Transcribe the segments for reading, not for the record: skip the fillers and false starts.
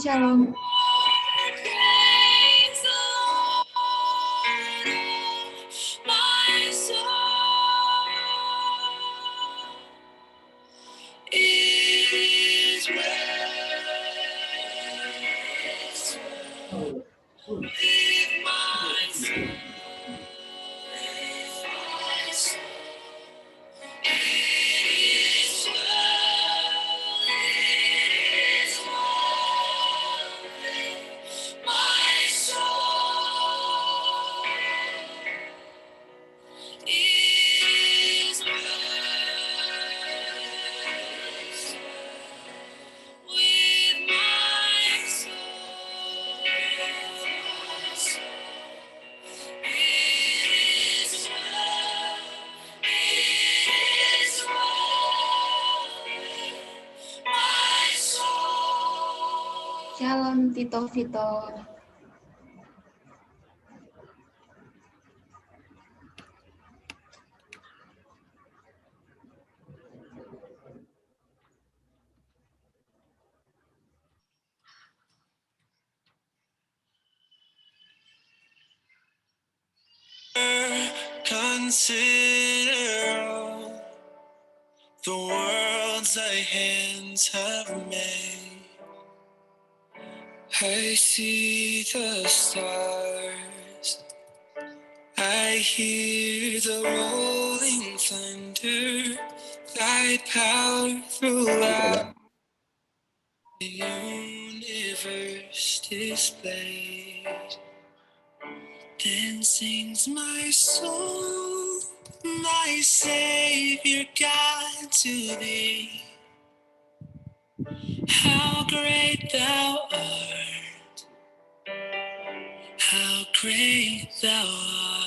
Shalom. Shalom Tito Vito. Consider all the worlds thy hands have made. I see the stars, I hear the rolling thunder, thy power throughout the universe displayed. Then sings my soul, my Savior God, to thee. How great thou art, how great thou art.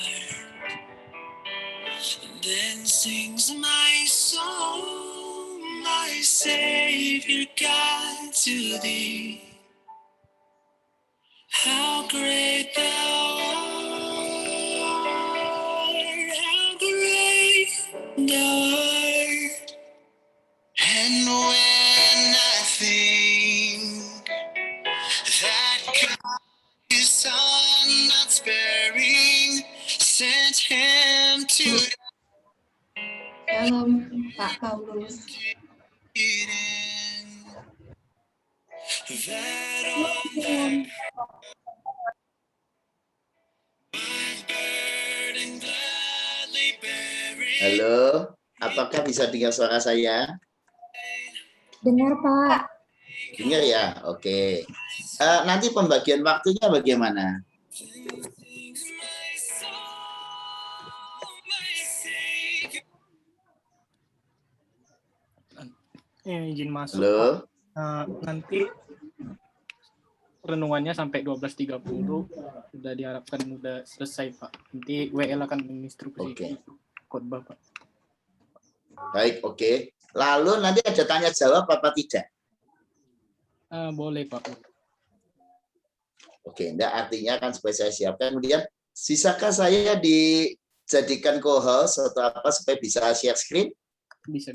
Then sings my soul, my Savior God, to thee. How great thou art, how great thou art. And when I think that God, his son not sparing, sent him to Shalom Pak Paulus. that on that burden gladly bearing. Halo, apakah bisa dengar suara saya? Dengar Pak. Dengar ya? Oke. Nanti pembagian waktunya bagaimana? Izin masuk Halo? Pak. Nanti renungannya sampai 12.30 sudah diharapkan sudah selesai Pak. Nanti WL akan menginstruksikan khotbah Pak. Baik, oke. Lalu nanti ada tanya jawab apa tidak? Boleh Pak. Oke, enggak, artinya kan supaya saya siapkan. Kemudian, sisakah saya dijadikan co-host atau apa supaya bisa share screen? Bisa.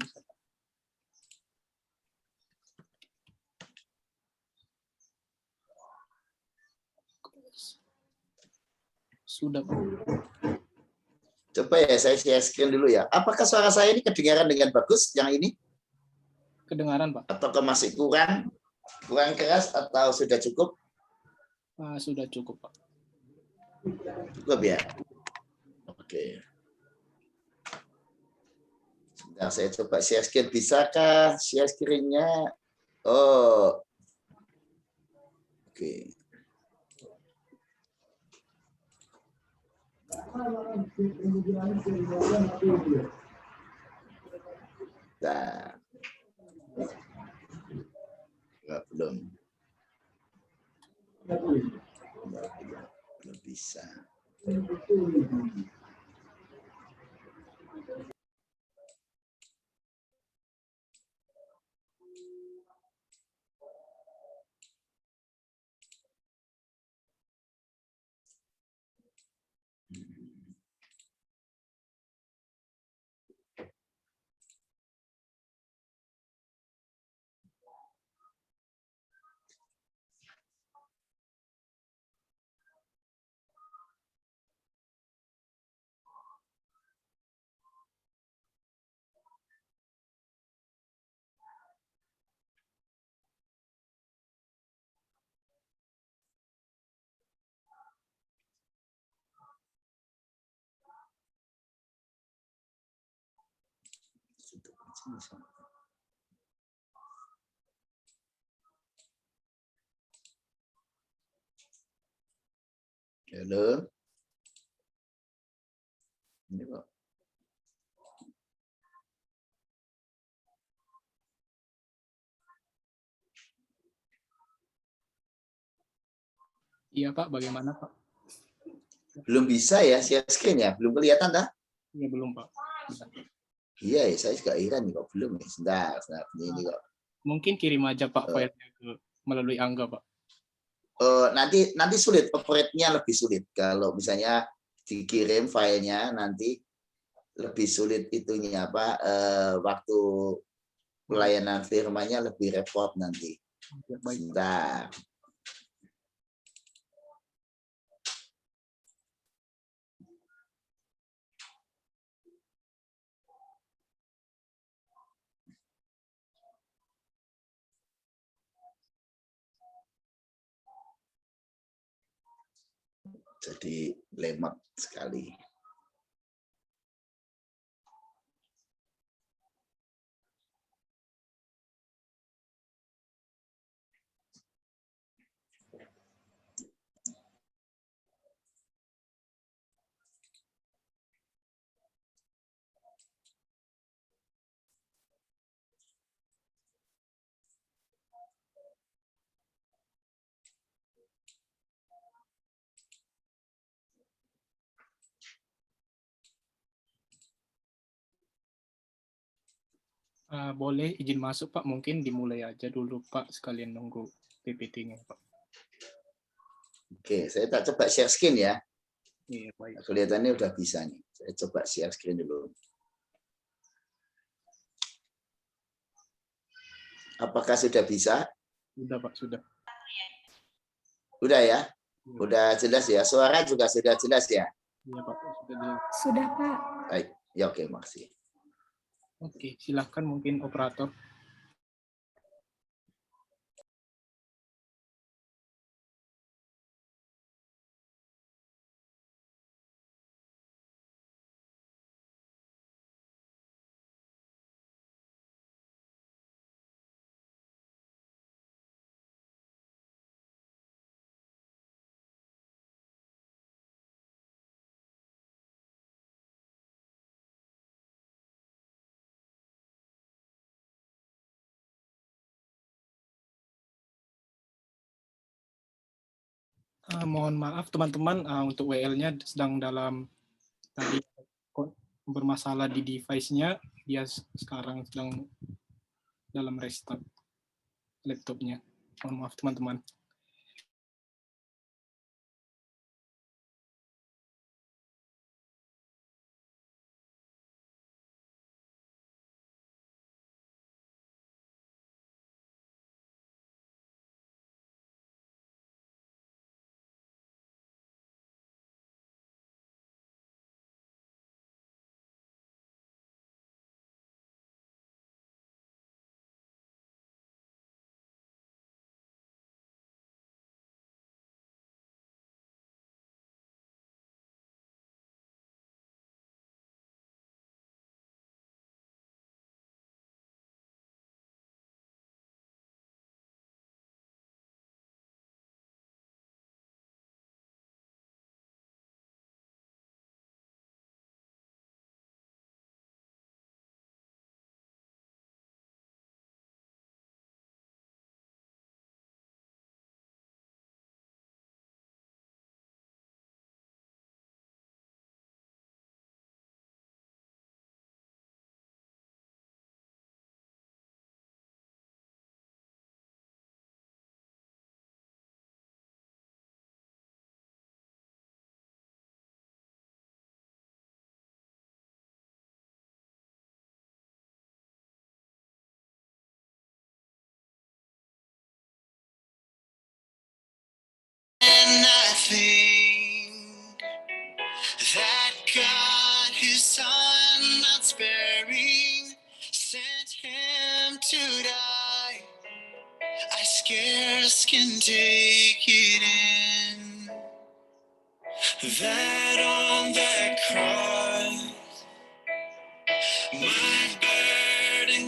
Sudah Pak. Coba ya, saya share screen dulu ya. Apakah suara saya ini kedengaran dengan bagus yang ini? Kedengaran Pak. Atau masih kurang keras atau sudah cukup? Sudah cukup Pak. Cukup ya? Oke. Sebentar, saya coba share screen. Bisakah share screen-nya? Oh. Oke. Nah. Enggak, belum bisa. Halo. Ini kok. Iya Pak, bagaimana Pak? Belum bisa ya share screen ya? Belum kelihatan dah? Iya belum Pak. Iya ya, saya juga heran nih kok belum nih. Sebentar, ini kok. Mungkin kirim aja Pak filenya melalui Angga Pak. Nanti sulit, operate-nya lebih sulit. Kalau misalnya dikirim filenya nanti lebih sulit itunya apa waktu pelayanan firmanya lebih repot nanti. Ya, baik. Sebentar. Jadi lemot sekali. Boleh izin masuk Pak, mungkin dimulai aja dulu Pak, sekalian nunggu PPT-nya Pak. Oke, saya tak coba share screen ya. Iya, baik. Kelihatannya udah bisa nih. Saya coba share screen dulu. Apakah sudah bisa? Sudah Pak, sudah. Udah ya? Udah jelas ya? Suara juga sudah jelas ya? Iya Pak, sudah jelas. Sudah, Pak. Baik, ya oke, makasih. Oke, silahkan mungkin operator. Mohon maaf teman-teman, untuk WL-nya sedang dalam tadi bermasalah di device-nya, dia sekarang sedang dalam restart laptopnya. Mohon maaf teman-teman. And I think that God, his son, not sparing, sent him to die. I scarce can take it in that on that cross my burden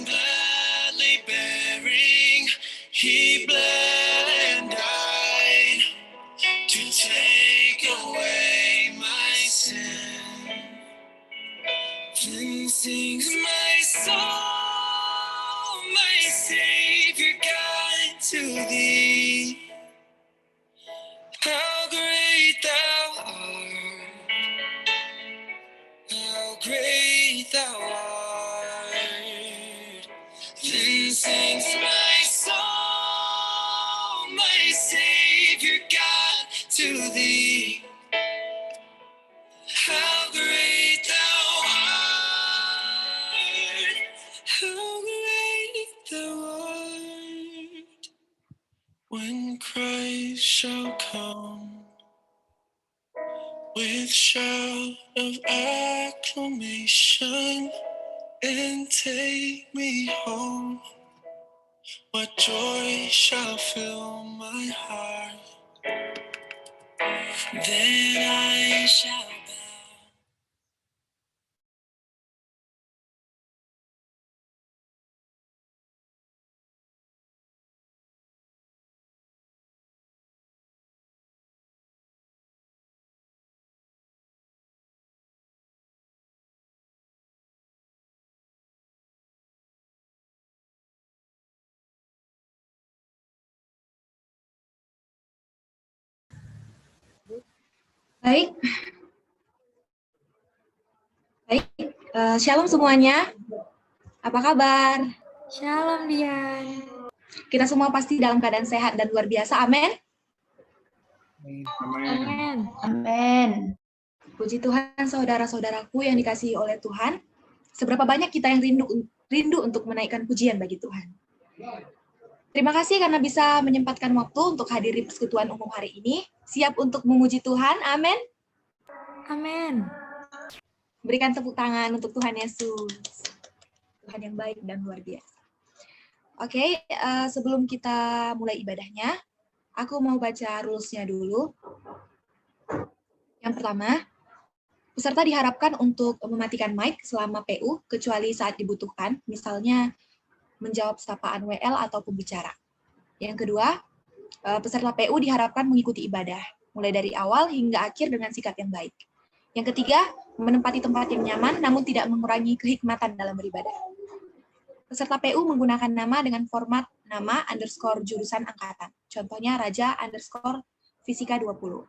soul, my Savior God, to thee. How great thou art, how great thou art. Then sings my soul, my Savior God, to thee. How great thou art, how great thou art. When Christ shall come with shout of acclamation and take me home, what joy shall fill my heart? Then I shall bow. Baik. Baik. Shalom semuanya. Apa kabar? Shalom Dian. Kita semua pasti dalam keadaan sehat dan luar biasa. Amin. Amin. Amin. Puji Tuhan, saudara-saudaraku yang dikasihi oleh Tuhan. Seberapa banyak kita yang rindu untuk menaikkan pujian bagi Tuhan. Terima kasih karena bisa menyempatkan waktu untuk hadiri persekutuan umum hari ini. Siap untuk memuji Tuhan. Amin. Amin. Berikan tepuk tangan untuk Tuhan Yesus. Tuhan yang baik dan luar biasa. Oke, sebelum kita mulai ibadahnya, aku mau baca rules-nya dulu. Yang pertama, peserta diharapkan untuk mematikan mic selama PU, kecuali saat dibutuhkan, misalnya menjawab sapaan WL atau pembicara. Yang kedua, peserta PU diharapkan mengikuti ibadah, mulai dari awal hingga akhir dengan sikap yang baik. Yang ketiga, menempati tempat yang nyaman namun tidak mengurangi kehikmatan dalam beribadah. Peserta PU menggunakan nama dengan format nama _ jurusan angkatan. Contohnya Raja _ Fisika 20.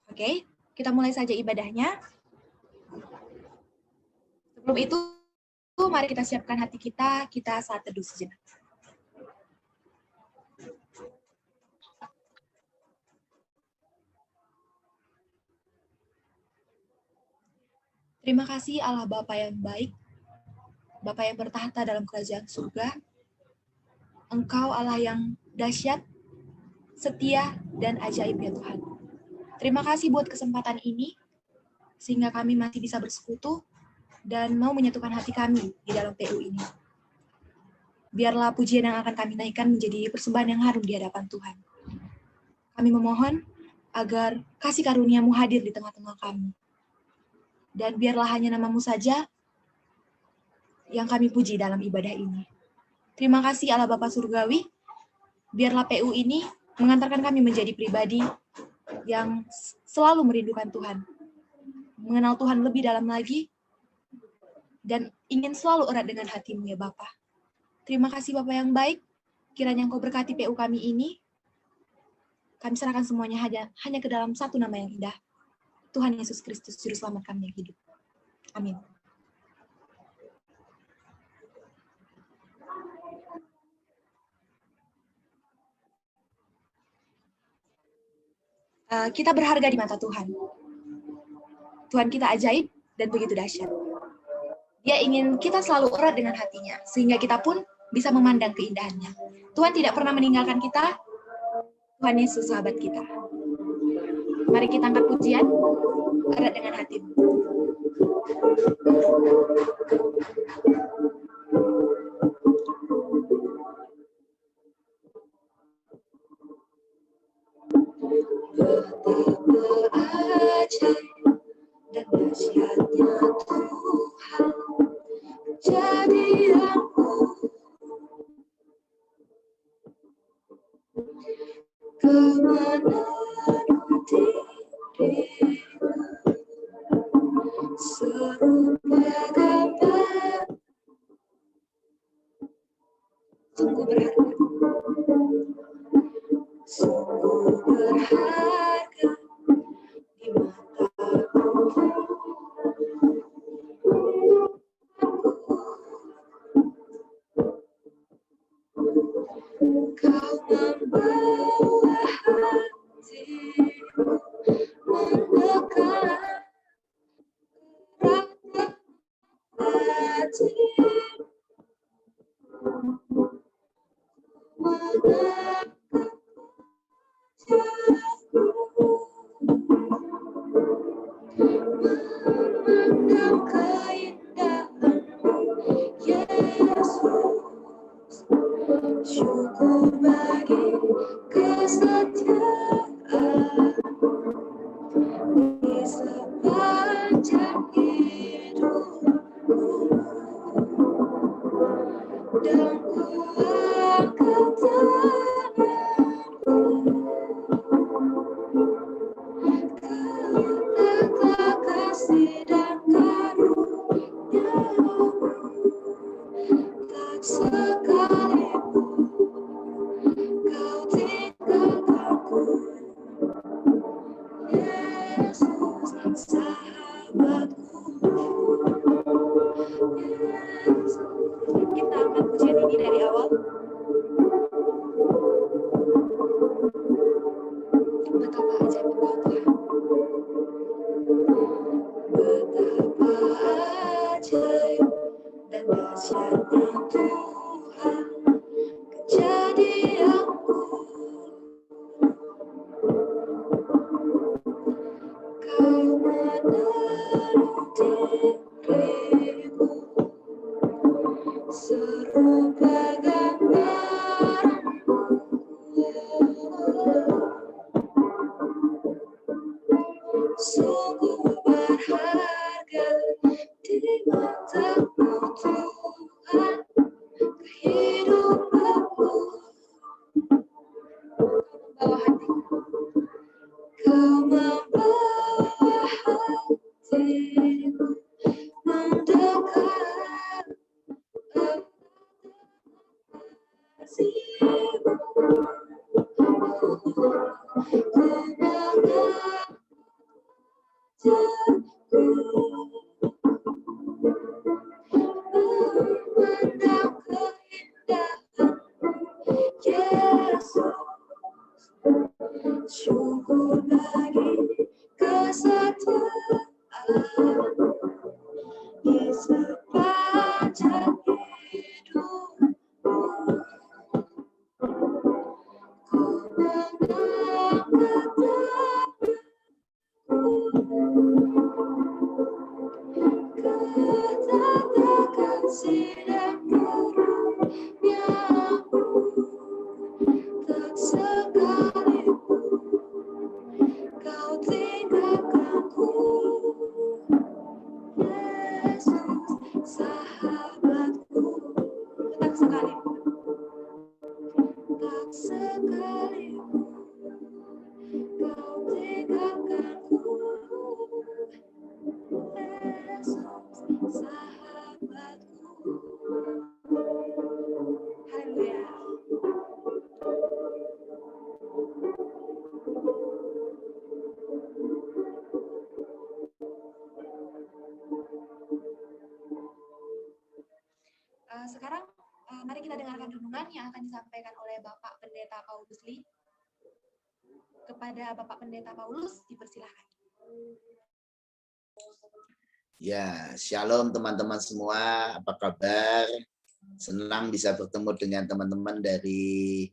Oke, kita mulai saja ibadahnya. Sebelum itu, mari kita siapkan hati kita saat teduh sejenak. Terima kasih Allah Bapa yang baik, Bapa yang bertahta dalam kerajaan surga. Engkau Allah yang dahsyat, setia, dan ajaib ya Tuhan. Terima kasih buat kesempatan ini, sehingga kami masih bisa bersekutu dan mau menyatukan hati kami di dalam PU ini. Biarlah pujian yang akan kami naikkan menjadi persembahan yang harum di hadapan Tuhan. Kami memohon agar kasih karunia-Mu hadir di tengah-tengah kami. Dan biarlah hanya nama-Mu saja yang kami puji dalam ibadah ini. Terima kasih Allah Bapa Surgawi, biarlah PU ini mengantarkan kami menjadi pribadi yang selalu merindukan Tuhan, mengenal Tuhan lebih dalam lagi, dan ingin selalu erat dengan hati-Mu ya Bapa. Terima kasih Bapa yang baik, kiranya Engkau berkati PU kami ini. Kami serahkan semuanya hanya ke dalam satu nama yang indah, Tuhan Yesus Kristus, Juru Selamat kami yang hidup. Amin. Kita berharga di mata Tuhan. Tuhan kita ajaib dan begitu dahsyat. Dia ingin kita selalu erat dengan hatinya, sehingga kita pun bisa memandang keindahannya. Tuhan tidak pernah meninggalkan kita. Tuhan Yesus sahabat kita. Mari kita angkat pujian, erat dengan hatimu. Betapa ajaib dan dahsyatnya Tuhan, jadi aku kemana dirimu, serupa gambar, sungguh berharga, sungguh berharga di mataku. Kau membawa hatiku mendekat erat hatimu, menatap wajahmu, memandang keindahanmu, Yesus. Syukur bagi kesetiaan di sepanjang hidupku, dan ku angkat tanganku ke tata kasih dan karunia-Mu, tak sekalipun Kau tinggalkanku, Yesus, sahabatku. Yesus. Kita angkat pujian ini dari awal. Betapa ajaib Engkau, Tuhan. Betapa ajaib dan dahsyatnya Tuhan kejadianmu. Kau menaruh dirimu serupa gambaranmu, sungguh berharga di matamu Tuhan kehidupanku. Kau membawa hatiku mendekat erat kasih-Mu, ku menatap wajahmu, memandang keindahanmu, Yesus. Syukur bagi kesetiaan di sepanjang hidupku, ku mengangkat tanganku ke tata kasih dan karunia-Mu, tak sekalipun Kau tinggalkanku, Yesus, sahabatku. Tak sekalipun Kau tinggalkanku, Yesus, sahabatku. Haleluya. Sekarang mari kita dengarkan renungan yang akan disampaikan oleh Bapak Pendeta Paulus Lee. Kepada Bapak Pendeta Paulus, dipersilahkan. Ya, shalom teman-teman semua. Apa kabar? Senang bisa bertemu dengan teman-teman dari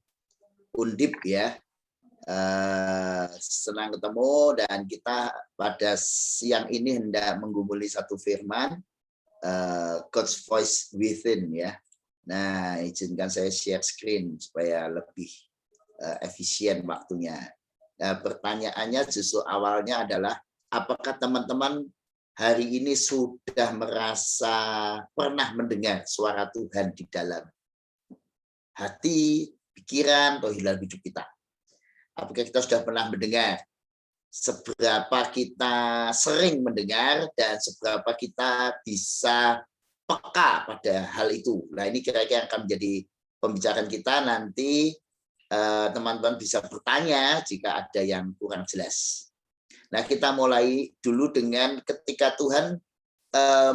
Undip ya. Senang ketemu dan kita pada siang ini hendak menggumuli satu firman, God's Voice Within ya. Nah, izinkan saya share screen supaya lebih efisien waktunya. Nah, pertanyaannya justru awalnya adalah apakah teman-teman hari ini sudah merasa pernah mendengar suara Tuhan di dalam hati, pikiran, atau hidup kita? Apakah kita sudah pernah mendengar? seberapa kita sering mendengar dan seberapa kita bisa peka pada hal itu. Nah, ini kira-kira akan menjadi pembicaraan kita nanti. Teman-teman bisa bertanya jika ada yang kurang jelas. Nah, kita mulai dulu dengan ketika Tuhan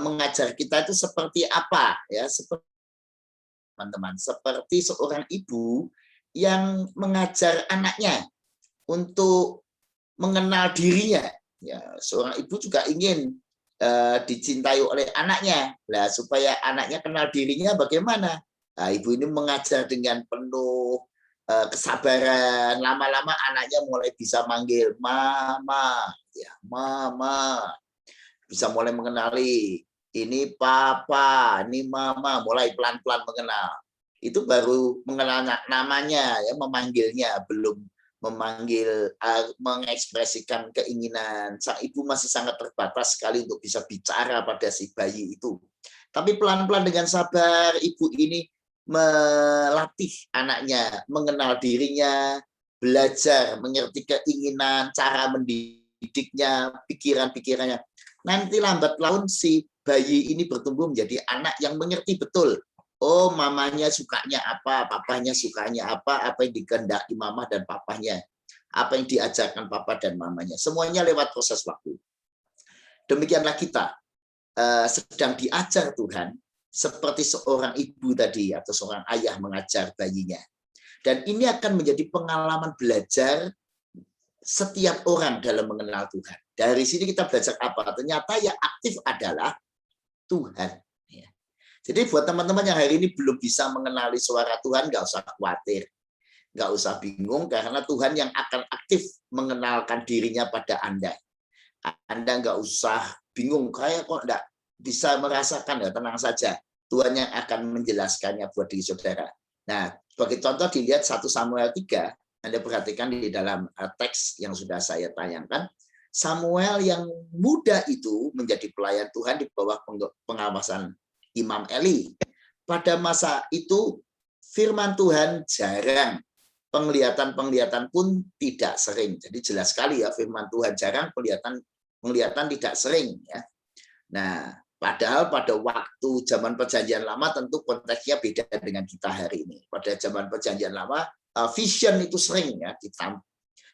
mengajar kita itu seperti apa ya, seperti teman-teman, seperti seorang ibu yang mengajar anaknya untuk mengenal dirinya. Ya, seorang ibu juga ingin dicintai oleh anaknya. Nah, supaya anaknya kenal dirinya bagaimana? Nah, ibu ini mengajar dengan penuh kesabaran. Lama-lama anaknya mulai bisa manggil mama, ya mama, bisa mulai mengenali ini papa, ini mama, mulai pelan-pelan mengenal. Itu baru mengenal namanya, ya memanggilnya, belum memanggil, mengekspresikan keinginan. Sang ibu masih sangat terbatas sekali untuk bisa bicara pada si bayi itu. Tapi pelan-pelan dengan sabar, ibu ini melatih anaknya mengenal dirinya, belajar mengerti keinginan, cara mendidiknya, pikiran-pikirannya. Nanti lambat laun si bayi ini bertumbuh menjadi anak yang mengerti betul. Oh, mamanya sukanya apa, papanya sukanya apa yang dikehendaki mama dan papanya, apa yang diajarkan papa dan mamanya. Semuanya lewat proses waktu. Demikianlah kita sedang diajar Tuhan, seperti seorang ibu tadi atau seorang ayah mengajar bayinya. Dan ini akan menjadi pengalaman belajar setiap orang dalam mengenal Tuhan. Dari sini kita belajar apa? Ternyata yang aktif adalah Tuhan. Jadi buat teman-teman yang hari ini belum bisa mengenali suara Tuhan, nggak usah khawatir. Nggak usah bingung, karena Tuhan yang akan aktif mengenalkan dirinya pada Anda. Anda nggak usah bingung, kayak kok nggak bisa merasakan, ya tenang saja. Tuhan yang akan menjelaskannya buat diri saudara. Nah, sebagai contoh dilihat 1 Samuel 3, Anda perhatikan di dalam teks yang sudah saya tayangkan, Samuel yang muda itu menjadi pelayan Tuhan di bawah pengawasan Imam Eli. Pada masa itu firman Tuhan jarang, penglihatan pun tidak sering. Jadi jelas sekali ya, firman Tuhan jarang, penglihatan tidak sering ya. Nah, padahal pada waktu zaman Perjanjian Lama tentu konteksnya beda dengan kita hari ini. Pada zaman Perjanjian Lama, vision itu sering ya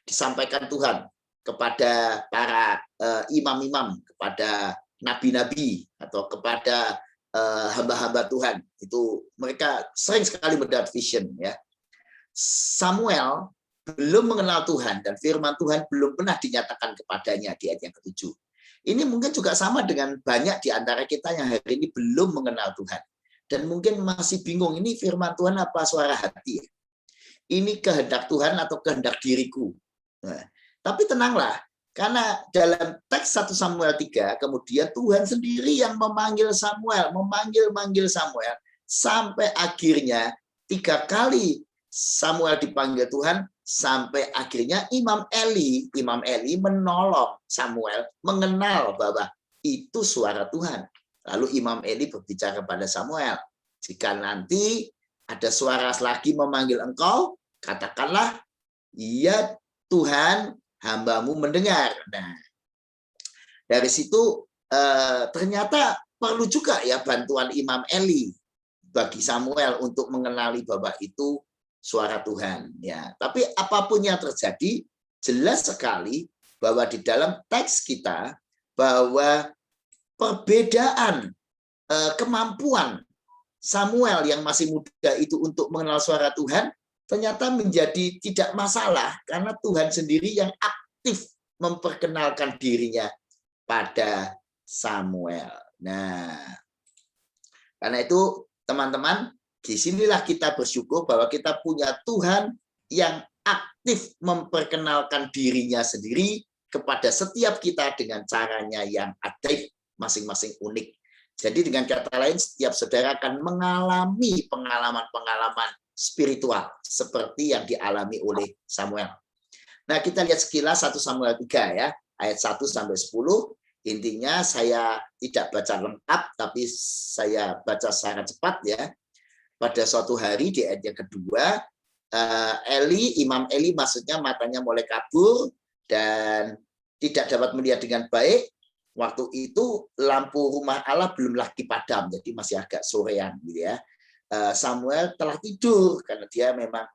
disampaikan Tuhan kepada para imam-imam, kepada nabi-nabi atau kepada hamba-hamba Tuhan. Itu mereka sering sekali mendapat vision ya. Samuel belum mengenal Tuhan dan firman Tuhan belum pernah dinyatakan kepadanya di ayat yang ke-7. Ini mungkin juga sama dengan banyak di antara kita yang hari ini belum mengenal Tuhan. Dan mungkin masih bingung, ini firman Tuhan apa suara hati? Ini kehendak Tuhan atau kehendak diriku? Nah, tapi tenanglah, karena dalam teks 1 Samuel 3, kemudian Tuhan sendiri yang memanggil Samuel, memanggil Samuel, sampai akhirnya 3 kali Samuel dipanggil Tuhan, sampai akhirnya Imam Eli menolong Samuel mengenal bahwa itu suara Tuhan. Lalu Imam Eli berbicara kepada Samuel, jika nanti ada suara lagi memanggil engkau, katakanlah, ya Tuhan, hambamu mendengar. Nah, dari situ ternyata perlu juga ya bantuan Imam Eli bagi Samuel untuk mengenali bahwa itu suara Tuhan ya. Tapi apapun yang terjadi, jelas sekali bahwa di dalam teks kita bahwa perbedaan kemampuan Samuel yang masih muda itu untuk mengenal suara Tuhan ternyata menjadi tidak masalah, karena Tuhan sendiri yang aktif memperkenalkan dirinya pada Samuel. Nah, karena itu teman-teman, disinilah kita bersyukur bahwa kita punya Tuhan yang aktif memperkenalkan dirinya sendiri kepada setiap kita dengan caranya yang ajaib, masing-masing unik. Jadi dengan kata lain, setiap saudara akan mengalami pengalaman-pengalaman spiritual seperti yang dialami oleh Samuel. Nah, kita lihat sekilas 1 Samuel 3 ya, ayat 1 sampai 10. Intinya saya tidak baca lengkap, tapi saya baca secara cepat ya. Pada suatu hari di ayat yang kedua, Imam Eli maksudnya matanya mulai kabur dan tidak dapat melihat dengan baik. Waktu itu lampu rumah Allah belum lagi padam, jadi masih agak sorean gitu ya. Samuel telah tidur karena dia memang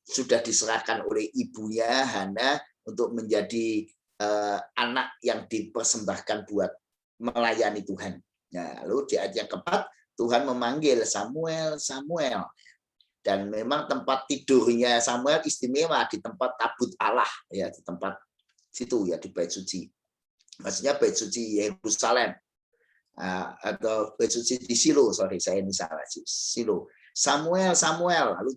sudah diserahkan oleh ibunya Hana untuk menjadi anak yang dipersembahkan buat melayani Tuhan. Nah, lalu di ayat yang keempat Tuhan memanggil Samuel, Samuel. Dan memang tempat tidurnya Samuel istimewa di tempat tabut Allah ya, di tempat situ ya, di bait suci. Maksudnya bait suci Yerusalem atau bait suci di Silo, sorry saya ini salah, Silo. Samuel, Samuel. Lalu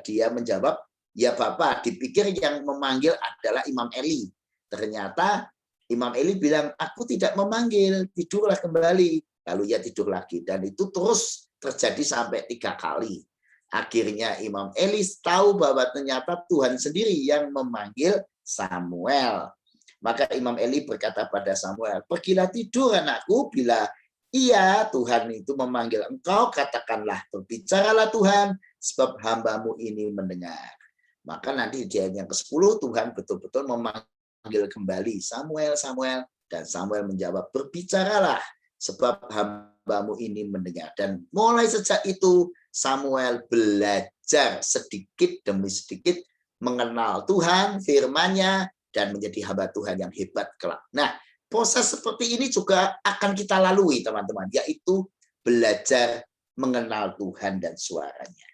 dia menjawab, ya Bapak. Dipikir yang memanggil adalah Imam Eli. Ternyata Imam Eli bilang, aku tidak memanggil, tidurlah kembali. Lalu ia tidur lagi. Dan itu terus terjadi sampai 3 kali. Akhirnya Imam Eli tahu bahwa ternyata Tuhan sendiri yang memanggil Samuel. Maka Imam Eli berkata pada Samuel, pergilah tidur anakku, bila iya Tuhan itu memanggil engkau, katakanlah, berbicaralah Tuhan, sebab hambamu ini mendengar. Maka nanti di ayat yang ke-10 Tuhan betul-betul memanggil kembali Samuel, Samuel, dan Samuel menjawab, berbicaralah, sebab hambamu ini mendengar. Dan mulai sejak itu Samuel belajar sedikit demi sedikit mengenal Tuhan, firman-Nya, dan menjadi hamba Tuhan yang hebat kelak. Nah, proses seperti ini juga akan kita lalui, teman-teman, yaitu belajar mengenal Tuhan dan suaranya.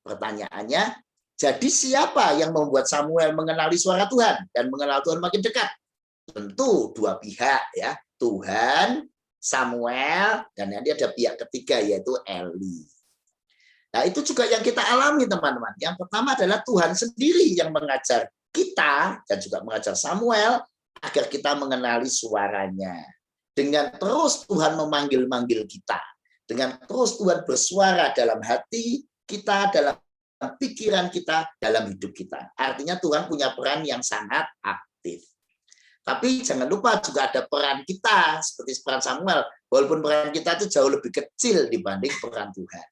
Pertanyaannya, jadi siapa yang membuat Samuel mengenali suara Tuhan dan mengenal Tuhan makin dekat? Tentu dua pihak ya, Tuhan, Samuel, dan nanti ada pihak ketiga yaitu Eli. Nah, itu juga yang kita alami, teman-teman. Yang pertama adalah Tuhan sendiri yang mengajar kita dan juga mengajar Samuel agar kita mengenali suaranya. Dengan terus Tuhan memanggil-manggil kita. Dengan terus Tuhan bersuara dalam hati kita, dalam pikiran kita, dalam hidup kita. Artinya Tuhan punya peran yang sangat aktif. Tapi jangan lupa juga ada peran kita, seperti peran Samuel. Walaupun peran kita itu jauh lebih kecil dibanding peran Tuhan.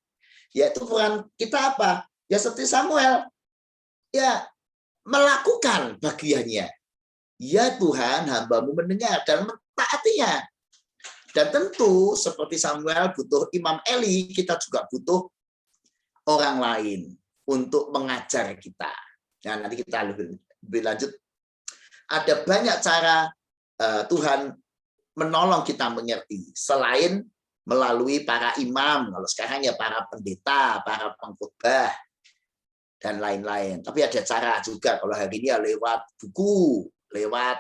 Yaitu peran kita apa? Ya seperti Samuel. Ya melakukan bagiannya. Ya Tuhan, hambamu mendengar dan mentaatinya. Dan tentu seperti Samuel butuh Imam Eli, kita juga butuh orang lain untuk mengajar kita. Nah, nanti kita lebih lanjut. Ada banyak cara Tuhan menolong kita mengerti. Selain melalui para imam, kalau sekarang ya para pendeta, para pengkhotbah, dan lain-lain. Tapi ada cara juga kalau hari ini ya lewat buku, lewat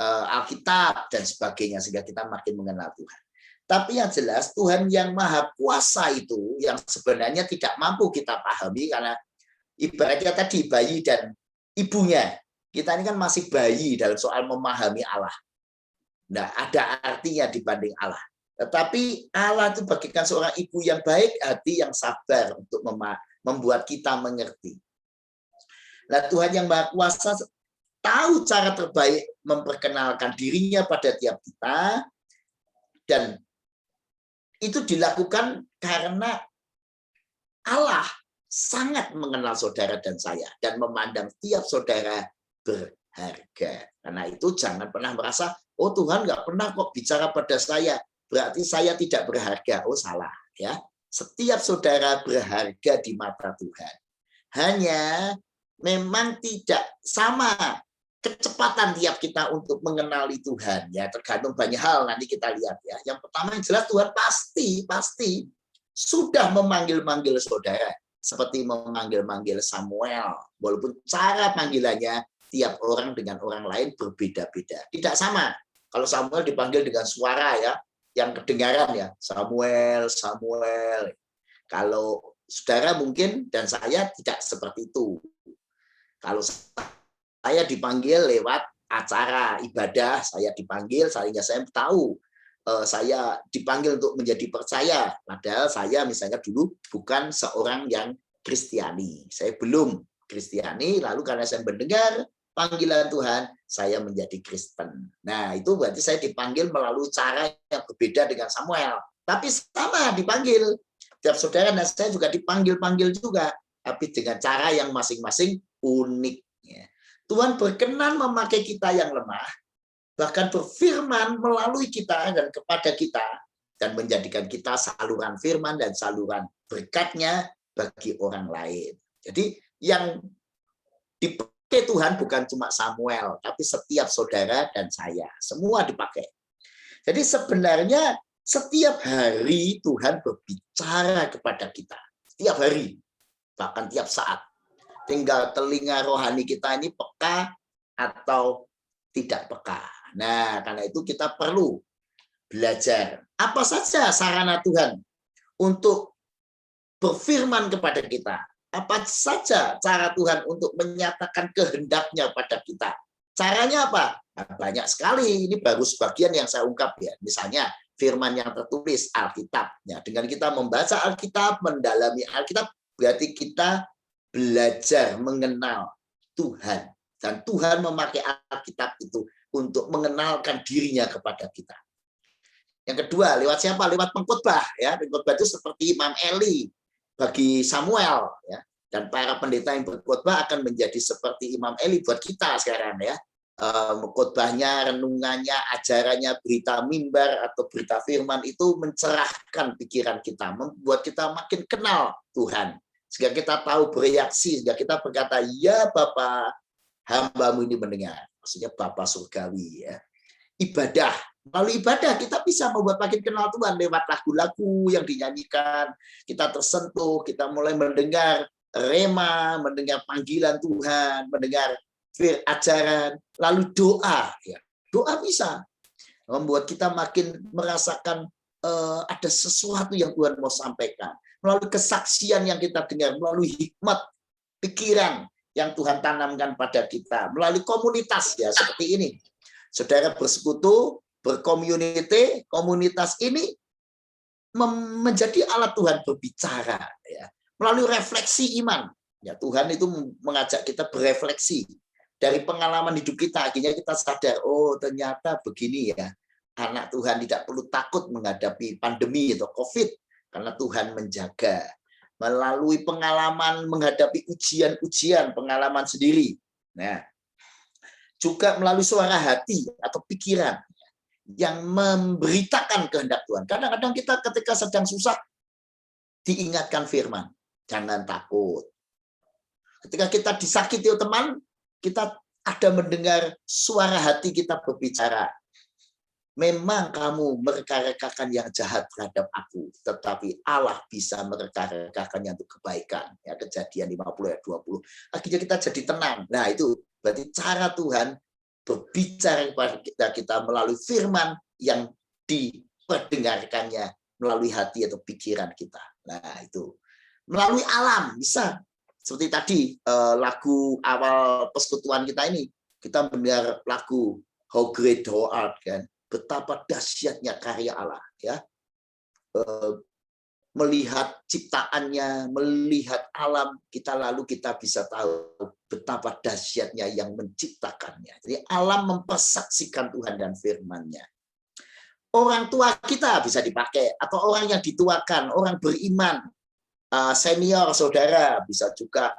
Alkitab, dan sebagainya, sehingga kita makin mengenal Tuhan. Tapi yang jelas Tuhan yang Maha Kuasa itu, yang sebenarnya tidak mampu kita pahami, karena ibaratnya tadi bayi dan ibunya. Kita ini kan masih bayi dalam soal memahami Allah. Nah, ada artinya dibanding Allah. Tetapi Allah itu bagikan seorang ibu yang baik hati, yang sabar untuk membuat kita mengerti. Nah, Tuhan yang Maha Kuasa tahu cara terbaik memperkenalkan dirinya pada tiap kita, dan itu dilakukan karena Allah sangat mengenal saudara dan saya dan memandang tiap saudara berharga. Karena itu jangan pernah merasa, oh Tuhan nggak pernah kok bicara pada saya, berarti saya tidak berharga. Oh salah ya. Setiap saudara berharga di mata Tuhan. Hanya memang tidak sama kecepatan tiap kita untuk mengenali Tuhan. Ya tergantung banyak hal, nanti kita lihat ya. Yang pertama yang jelas Tuhan pasti sudah memanggil-manggil saudara. Seperti memanggil-manggil Samuel. Walaupun cara panggilannya tiap orang dengan orang lain berbeda-beda. Tidak sama. Kalau Samuel dipanggil dengan suara ya, yang kedengaran ya, Samuel, Samuel. Kalau saudara mungkin dan saya tidak seperti itu. Kalau saya dipanggil lewat acara ibadah, saya dipanggil, sehingga saya tahu saya dipanggil untuk menjadi percaya. Padahal saya misalnya dulu bukan seorang yang Kristiani. Saya belum Kristiani, lalu karena saya mendengar panggilan Tuhan, saya menjadi Kristen. Nah, itu berarti saya dipanggil melalui cara yang berbeda dengan Samuel. Tapi sama dipanggil. Tiap saudara dan saya juga dipanggil-panggil juga. Tapi dengan cara yang masing-masing unik. Tuhan berkenan memakai kita yang lemah, bahkan berfirman melalui kita dan kepada kita, dan menjadikan kita saluran firman dan saluran berkatnya bagi orang lain. Jadi yang dipakai Tuhan bukan cuma Samuel, tapi setiap saudara dan saya. Semua dipakai. Jadi sebenarnya setiap hari Tuhan berbicara kepada kita. Setiap hari. Bahkan tiap saat. Tinggal telinga rohani kita ini peka atau tidak peka. Nah, karena itu kita perlu belajar. Apa saja sarana Tuhan untuk berfirman kepada kita? Apa saja cara Tuhan untuk menyatakan kehendaknya pada kita? Caranya apa? Nah, banyak sekali. Ini baru sebagian yang saya ungkap ya. Misalnya firman yang tertulis Alkitab. Ya, dengan kita membaca Alkitab, mendalami Alkitab, berarti kita belajar mengenal Tuhan. Dan Tuhan memakai Alkitab itu untuk mengenalkan dirinya kepada kita. Yang kedua, lewat siapa? Lewat pengkhotbah. Ya, pengkhotbah itu seperti Imam Eli bagi Samuel, ya, dan para pendeta yang berkhotbah akan menjadi seperti Imam Eli buat kita sekarang, ya. Khotbahnya, renungannya, ajarannya, berita mimbar atau berita firman itu mencerahkan pikiran kita, membuat kita makin kenal Tuhan, sehingga kita tahu bereaksi, sehingga kita berkata, ya Bapa, hambamu ini mendengar, maksudnya Bapa surgawi, ya. Ibadah. Melalui ibadah kita bisa membuat makin kenal Tuhan lewat lagu-lagu yang dinyanyikan. Kita tersentuh, kita mulai mendengar rema, mendengar panggilan Tuhan, mendengar ajaran, lalu doa. Ya, doa bisa membuat kita makin merasakan ada sesuatu yang Tuhan mau sampaikan. Melalui kesaksian yang kita dengar, melalui hikmat pikiran yang Tuhan tanamkan pada kita, melalui komunitas ya seperti ini. Saudara bersekutu, berkomuniti, komunitas ini menjadi alat Tuhan berbicara, ya, melalui refleksi iman. Ya, Tuhan itu mengajak kita berefleksi dari pengalaman hidup kita, akhirnya kita sadar, oh ternyata begini ya, anak Tuhan tidak perlu takut menghadapi pandemi atau COVID, karena Tuhan menjaga. Melalui pengalaman menghadapi ujian-ujian, pengalaman sendiri. Nah, juga melalui suara hati atau pikiran yang memberitakan kehendak Tuhan. Kadang-kadang kita ketika sedang susah diingatkan firman, jangan takut. Ketika kita disakiti oleh teman, kita ada mendengar suara hati kita berbicara. Memang kamu mereka-rekakan yang jahat terhadap aku, tetapi Allah bisa mereka-rekakannya untuk kebaikan. Ya, Kejadian 50 ayat 20. Akhirnya kita jadi tenang. Nah, itu berarti cara Tuhan berbicara kepada kita melalui firman yang diperdengarkannya melalui hati atau pikiran kita. Nah, itu. Melalui alam bisa. Seperti tadi lagu awal persekutuan kita ini, kita mendengar lagu How Great Thou Art, kan? Betapa dahsyatnya karya Allah, ya. Melihat ciptaannya, melihat alam, lalu kita bisa tahu betapa dahsyatnya yang menciptakannya. Jadi alam mempersaksikan Tuhan dan firman-Nya. Orang tua kita bisa dipakai, atau orang yang dituakan, orang beriman, senior saudara, bisa juga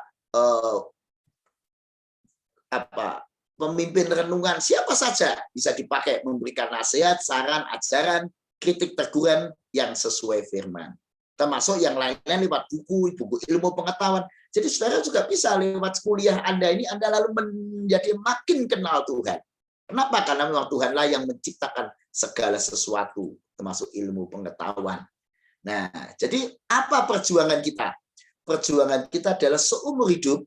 pemimpin renungan, siapa saja bisa dipakai memberikan nasihat, saran, ajaran, kritik, teguran yang sesuai firman. Termasuk yang lainnya lewat buku ilmu pengetahuan. Jadi saudara juga bisa lewat kuliah Anda ini, Anda lalu menjadi makin kenal Tuhan. Kenapa? Karena memang Tuhanlah yang menciptakan segala sesuatu, termasuk ilmu pengetahuan. Nah, jadi apa perjuangan kita? Perjuangan kita adalah seumur hidup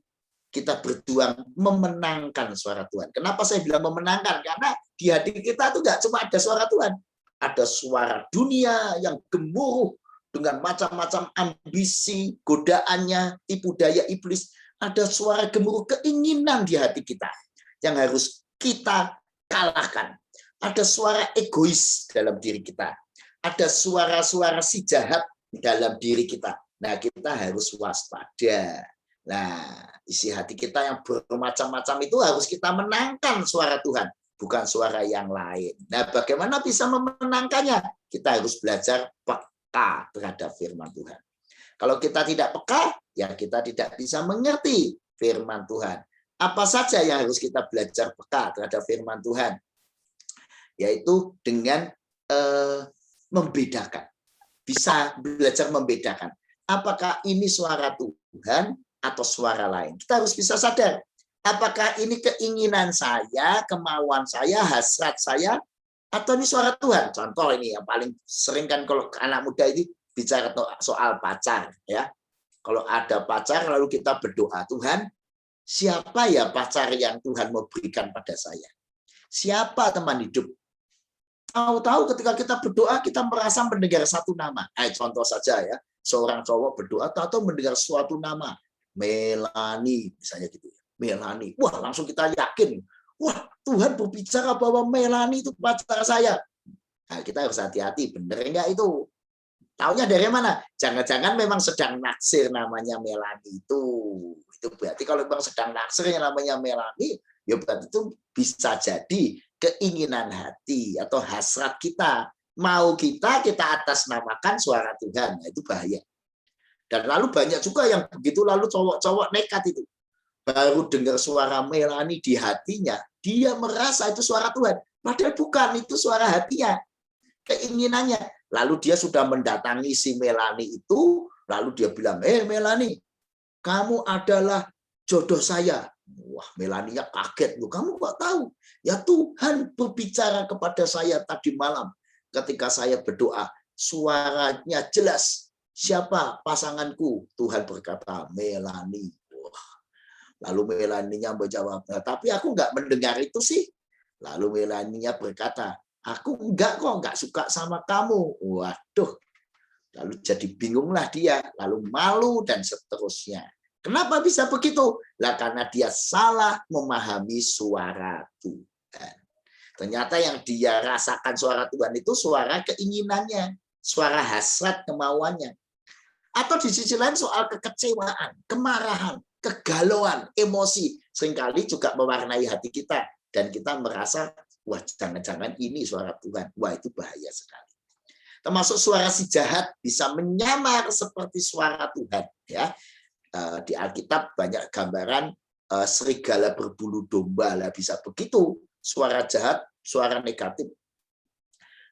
kita berjuang memenangkan suara Tuhan. Kenapa saya bilang memenangkan? Karena di hati kita itu nggak cuma ada suara Tuhan. Ada suara dunia yang gemuruh dengan macam-macam ambisi, godaannya, tipu daya iblis. Ada suara gemuruh keinginan di hati kita yang harus kita kalahkan. Ada suara egois dalam diri kita. Ada suara-suara si jahat dalam diri kita. Nah, kita harus waspada. Nah, isi hati kita yang bermacam-macam itu harus kita menangkan suara Tuhan, bukan suara yang lain. Nah, bagaimana bisa memenangkannya? Kita harus belajar peka terhadap firman Tuhan. Kalau kita tidak peka, ya kita tidak bisa mengerti firman Tuhan. Apa saja yang harus kita belajar peka terhadap firman Tuhan? Yaitu dengan membedakan. Bisa belajar membedakan. Apakah ini suara Tuhan atau suara lain? Kita harus bisa sadar. Apakah ini keinginan saya, kemauan saya, hasrat saya, atau ini suara Tuhan? Contoh ini yang paling sering kan kalau anak muda ini bicara soal pacar. Ya, kalau ada pacar lalu kita berdoa, Tuhan, siapa ya pacar yang Tuhan mau berikan pada saya? Siapa teman hidup? Tahu-tahu ketika kita berdoa, kita merasa mendengar satu nama. Contoh saja ya, seorang cowok berdoa, atau mendengar suatu nama. Melani, misalnya gitu. Melani. Wah, langsung kita yakin. Wah, Tuhan berbicara bahwa Melani itu pacar saya. Nah, kita harus hati-hati, bener enggak itu? Taunya dari mana? Jangan-jangan memang sedang naksir namanya Melani itu. Itu berarti kalau memang sedang naksir yang namanya Melani, ya berarti itu bisa jadi keinginan hati atau hasrat kita. Mau kita atasnamakan suara Tuhan. Nah, itu bahaya. Dan lalu banyak juga yang begitu lalu cowok-cowok nekat itu. Baru dengar suara Melani di hatinya, dia merasa itu suara Tuhan. Padahal bukan, itu suara hatinya. Keinginannya. Lalu dia sudah mendatangi si Melani itu, lalu dia bilang, Melani, kamu adalah jodoh saya. Wah, Melania kaget. Loh, kamu kok tahu? Ya Tuhan berbicara kepada saya tadi malam. Ketika saya berdoa, suaranya jelas. Siapa pasanganku? Tuhan berkata, Melani. Wah. Lalu Melania menjawab, tapi aku nggak mendengar itu sih. Lalu Melania berkata, aku nggak suka sama kamu. Waduh. Lalu jadi bingunglah dia, lalu malu dan seterusnya. Kenapa bisa begitu? Lah karena dia salah memahami suara Tuhan. Ternyata yang dia rasakan suara Tuhan itu suara keinginannya, suara hasrat kemauannya. Atau di sisi lain soal kekecewaan, kemarahan, kegalauan, emosi seringkali juga mewarnai hati kita dan kita merasa wah jangan-jangan ini suara Tuhan. Wah itu bahaya sekali. Termasuk suara si jahat bisa menyamar seperti suara Tuhan. Ya, di Alkitab banyak gambaran serigala berbulu domba lah bisa begitu. Suara jahat, suara negatif.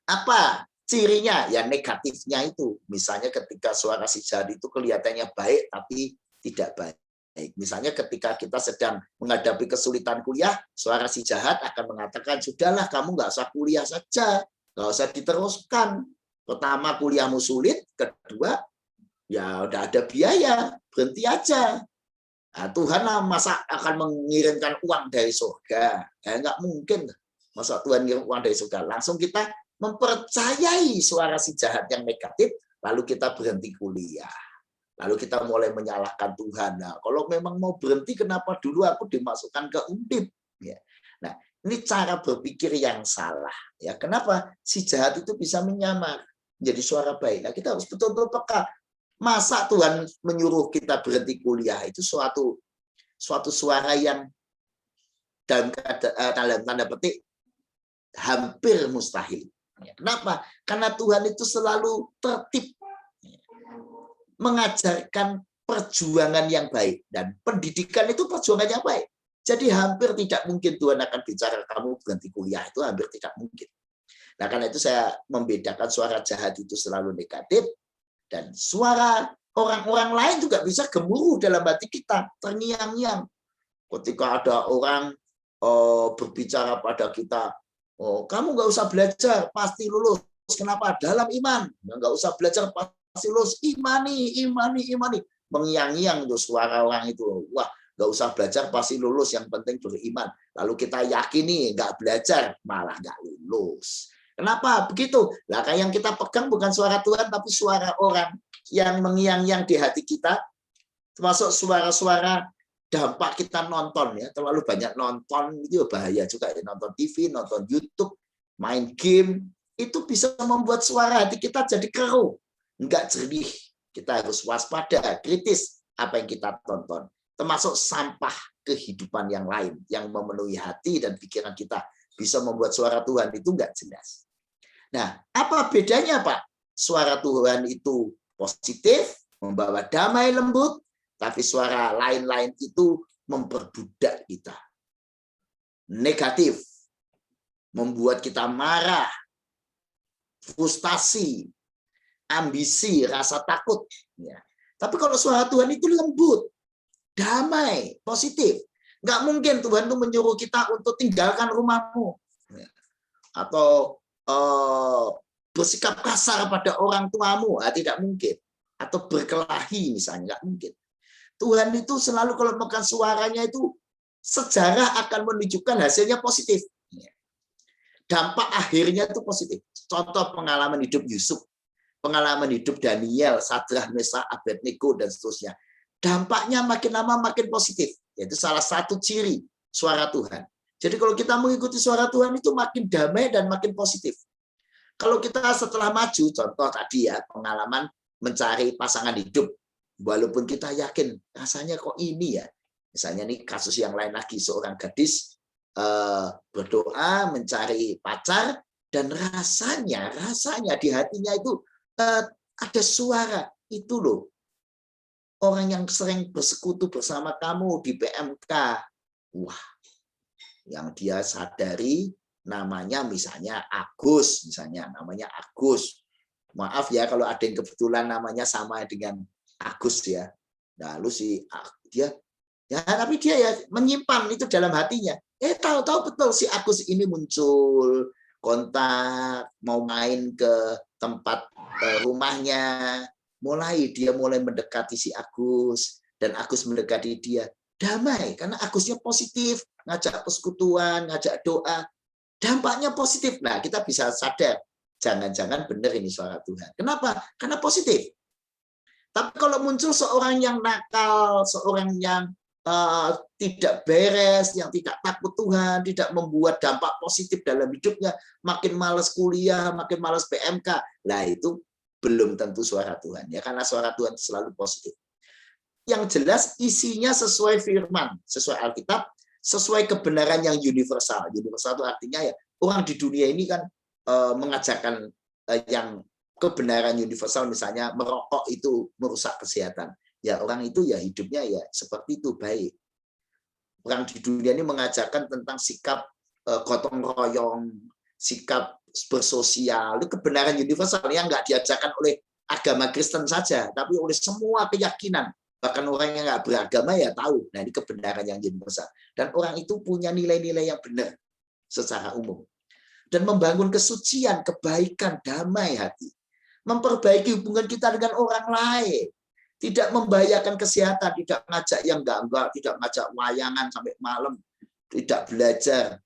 Apa cirinya? Ya negatifnya itu. Misalnya ketika suara si jahat itu kelihatannya baik tapi tidak baik. Misalnya ketika kita sedang menghadapi kesulitan kuliah, suara si jahat akan mengatakan, sudahlah kamu nggak usah kuliah saja, nggak usah diteruskan. Pertama kuliahmu sulit, kedua ya udah ada biaya, berhenti aja. Nah, Tuhan masa akan mengirimkan uang dari surga? Ya nggak mungkin. Masa Tuhan ngirim uang dari surga? Langsung kita mempercayai suara si jahat yang negatif, lalu kita berhenti kuliah. Lalu kita mulai menyalahkan Tuhan. Nah, kalau memang mau berhenti, kenapa dulu aku dimasukkan ke Undip? Ya. Nah, ini cara berpikir yang salah. Ya, kenapa si jahat itu bisa menyamar menjadi suara baik? Nah, kita harus betul-betul peka. Masa Tuhan menyuruh kita berhenti kuliah itu suatu suara yang dalam tanda petik hampir mustahil. Ya, kenapa? Karena Tuhan itu selalu tertib. Mengajarkan perjuangan yang baik dan pendidikan itu perjuangan yang baik. Jadi hampir tidak mungkin Tuhan akan bicara kamu berhenti kuliah, itu hampir tidak mungkin. Nah, karena itu saya membedakan suara jahat itu selalu negatif dan suara orang-orang lain juga bisa gemuruh dalam hati kita, terngiang-ngiang. Ketika ada orang berbicara pada kita, kamu nggak usah belajar, pasti lulus. Kenapa? Dalam iman. Nggak usah belajar, pasti lulus. Imani. Mengiang-iang itu suara orang itu. Wah, nggak usah belajar, pasti lulus. Yang penting beriman. Lalu kita yakini, nggak belajar, malah nggak lulus. Kenapa begitu? Lah, yang kita pegang bukan suara Tuhan, tapi suara orang yang mengiang-iang di hati kita. Termasuk suara-suara dampak kita nonton ya. Terlalu banyak nonton itu bahaya juga ya. Nonton TV, nonton YouTube, main game. Itu bisa membuat suara hati kita jadi keruh. Enggak jernih. Kita harus waspada, kritis apa yang kita tonton. Termasuk sampah kehidupan yang lain yang memenuhi hati dan pikiran kita bisa membuat suara Tuhan itu enggak jelas. Nah, apa bedanya Pak? Suara Tuhan itu positif, membawa damai lembut, tapi suara lain-lain itu memperbudak kita. Negatif, membuat kita marah, frustasi, ambisi, rasa takut. Ya. Tapi kalau suara Tuhan itu lembut, damai, positif. Nggak mungkin Tuhan itu menyuruh kita untuk tinggalkan rumahmu. Ya. Atau bersikap kasar pada orang tuamu. Tidak mungkin. Atau berkelahi misalnya. Nggak mungkin. Tuhan itu selalu kalau memegang suaranya itu sejarah akan menunjukkan hasilnya positif. Ya. Dampak akhirnya itu positif. Contoh pengalaman hidup Yusuf. Pengalaman hidup Daniel, Sadrah, Mesak, Abednego, dan seterusnya. Dampaknya makin lama makin positif. Yaitu salah satu ciri suara Tuhan. Jadi kalau kita mengikuti suara Tuhan itu makin damai dan makin positif. Kalau kita setelah maju, contoh tadi ya, pengalaman mencari pasangan hidup. Walaupun kita yakin, rasanya kok ini ya. Misalnya nih kasus yang lain lagi, seorang gadis berdoa mencari pacar, dan rasanya di hatinya itu ada suara itu loh, orang yang sering bersekutu bersama kamu di PMK, wah, yang dia sadari namanya misalnya Agus, maaf ya kalau ada yang kebetulan namanya sama dengan Agus ya, lalu dia ya, tapi dia ya menyimpan itu dalam hatinya, tahu betul si Agus ini muncul kontak, mau main ke tempat rumahnya, dia mulai mendekati si Agus, dan Agus mendekati dia. Damai, karena Agusnya positif, ngajak persekutuan, ngajak doa, dampaknya positif. Nah, kita bisa sadar, jangan-jangan benar ini suara Tuhan. Kenapa? Karena positif. Tapi kalau muncul seorang yang nakal, seorang yang tidak beres, yang tidak takut Tuhan, tidak membuat dampak positif dalam hidupnya, makin malas kuliah, makin malas PMK, lah itu belum tentu suara Tuhan ya, karena suara Tuhan selalu positif. Yang jelas isinya sesuai firman, sesuai Alkitab, sesuai kebenaran yang universal. Universal itu artinya ya orang di dunia ini kan mengajarkan yang kebenaran universal, misalnya merokok itu merusak kesehatan. Ya orang itu ya hidupnya ya seperti itu, baik. Orang di dunia ini mengajarkan tentang sikap gotong royong, sikap bersosial, itu kebenaran universal yang nggak diajarkan oleh agama Kristen saja, tapi oleh semua keyakinan. Bahkan orang yang nggak beragama ya tahu. Nah ini kebenaran yang universal. Dan orang itu punya nilai-nilai yang benar secara umum. Dan membangun kesucian, kebaikan, damai hati. Memperbaiki hubungan kita dengan orang lain. Tidak membahayakan kesehatan, tidak ngajak yang enggak, tidak ngajak wayangan sampai malam, tidak belajar,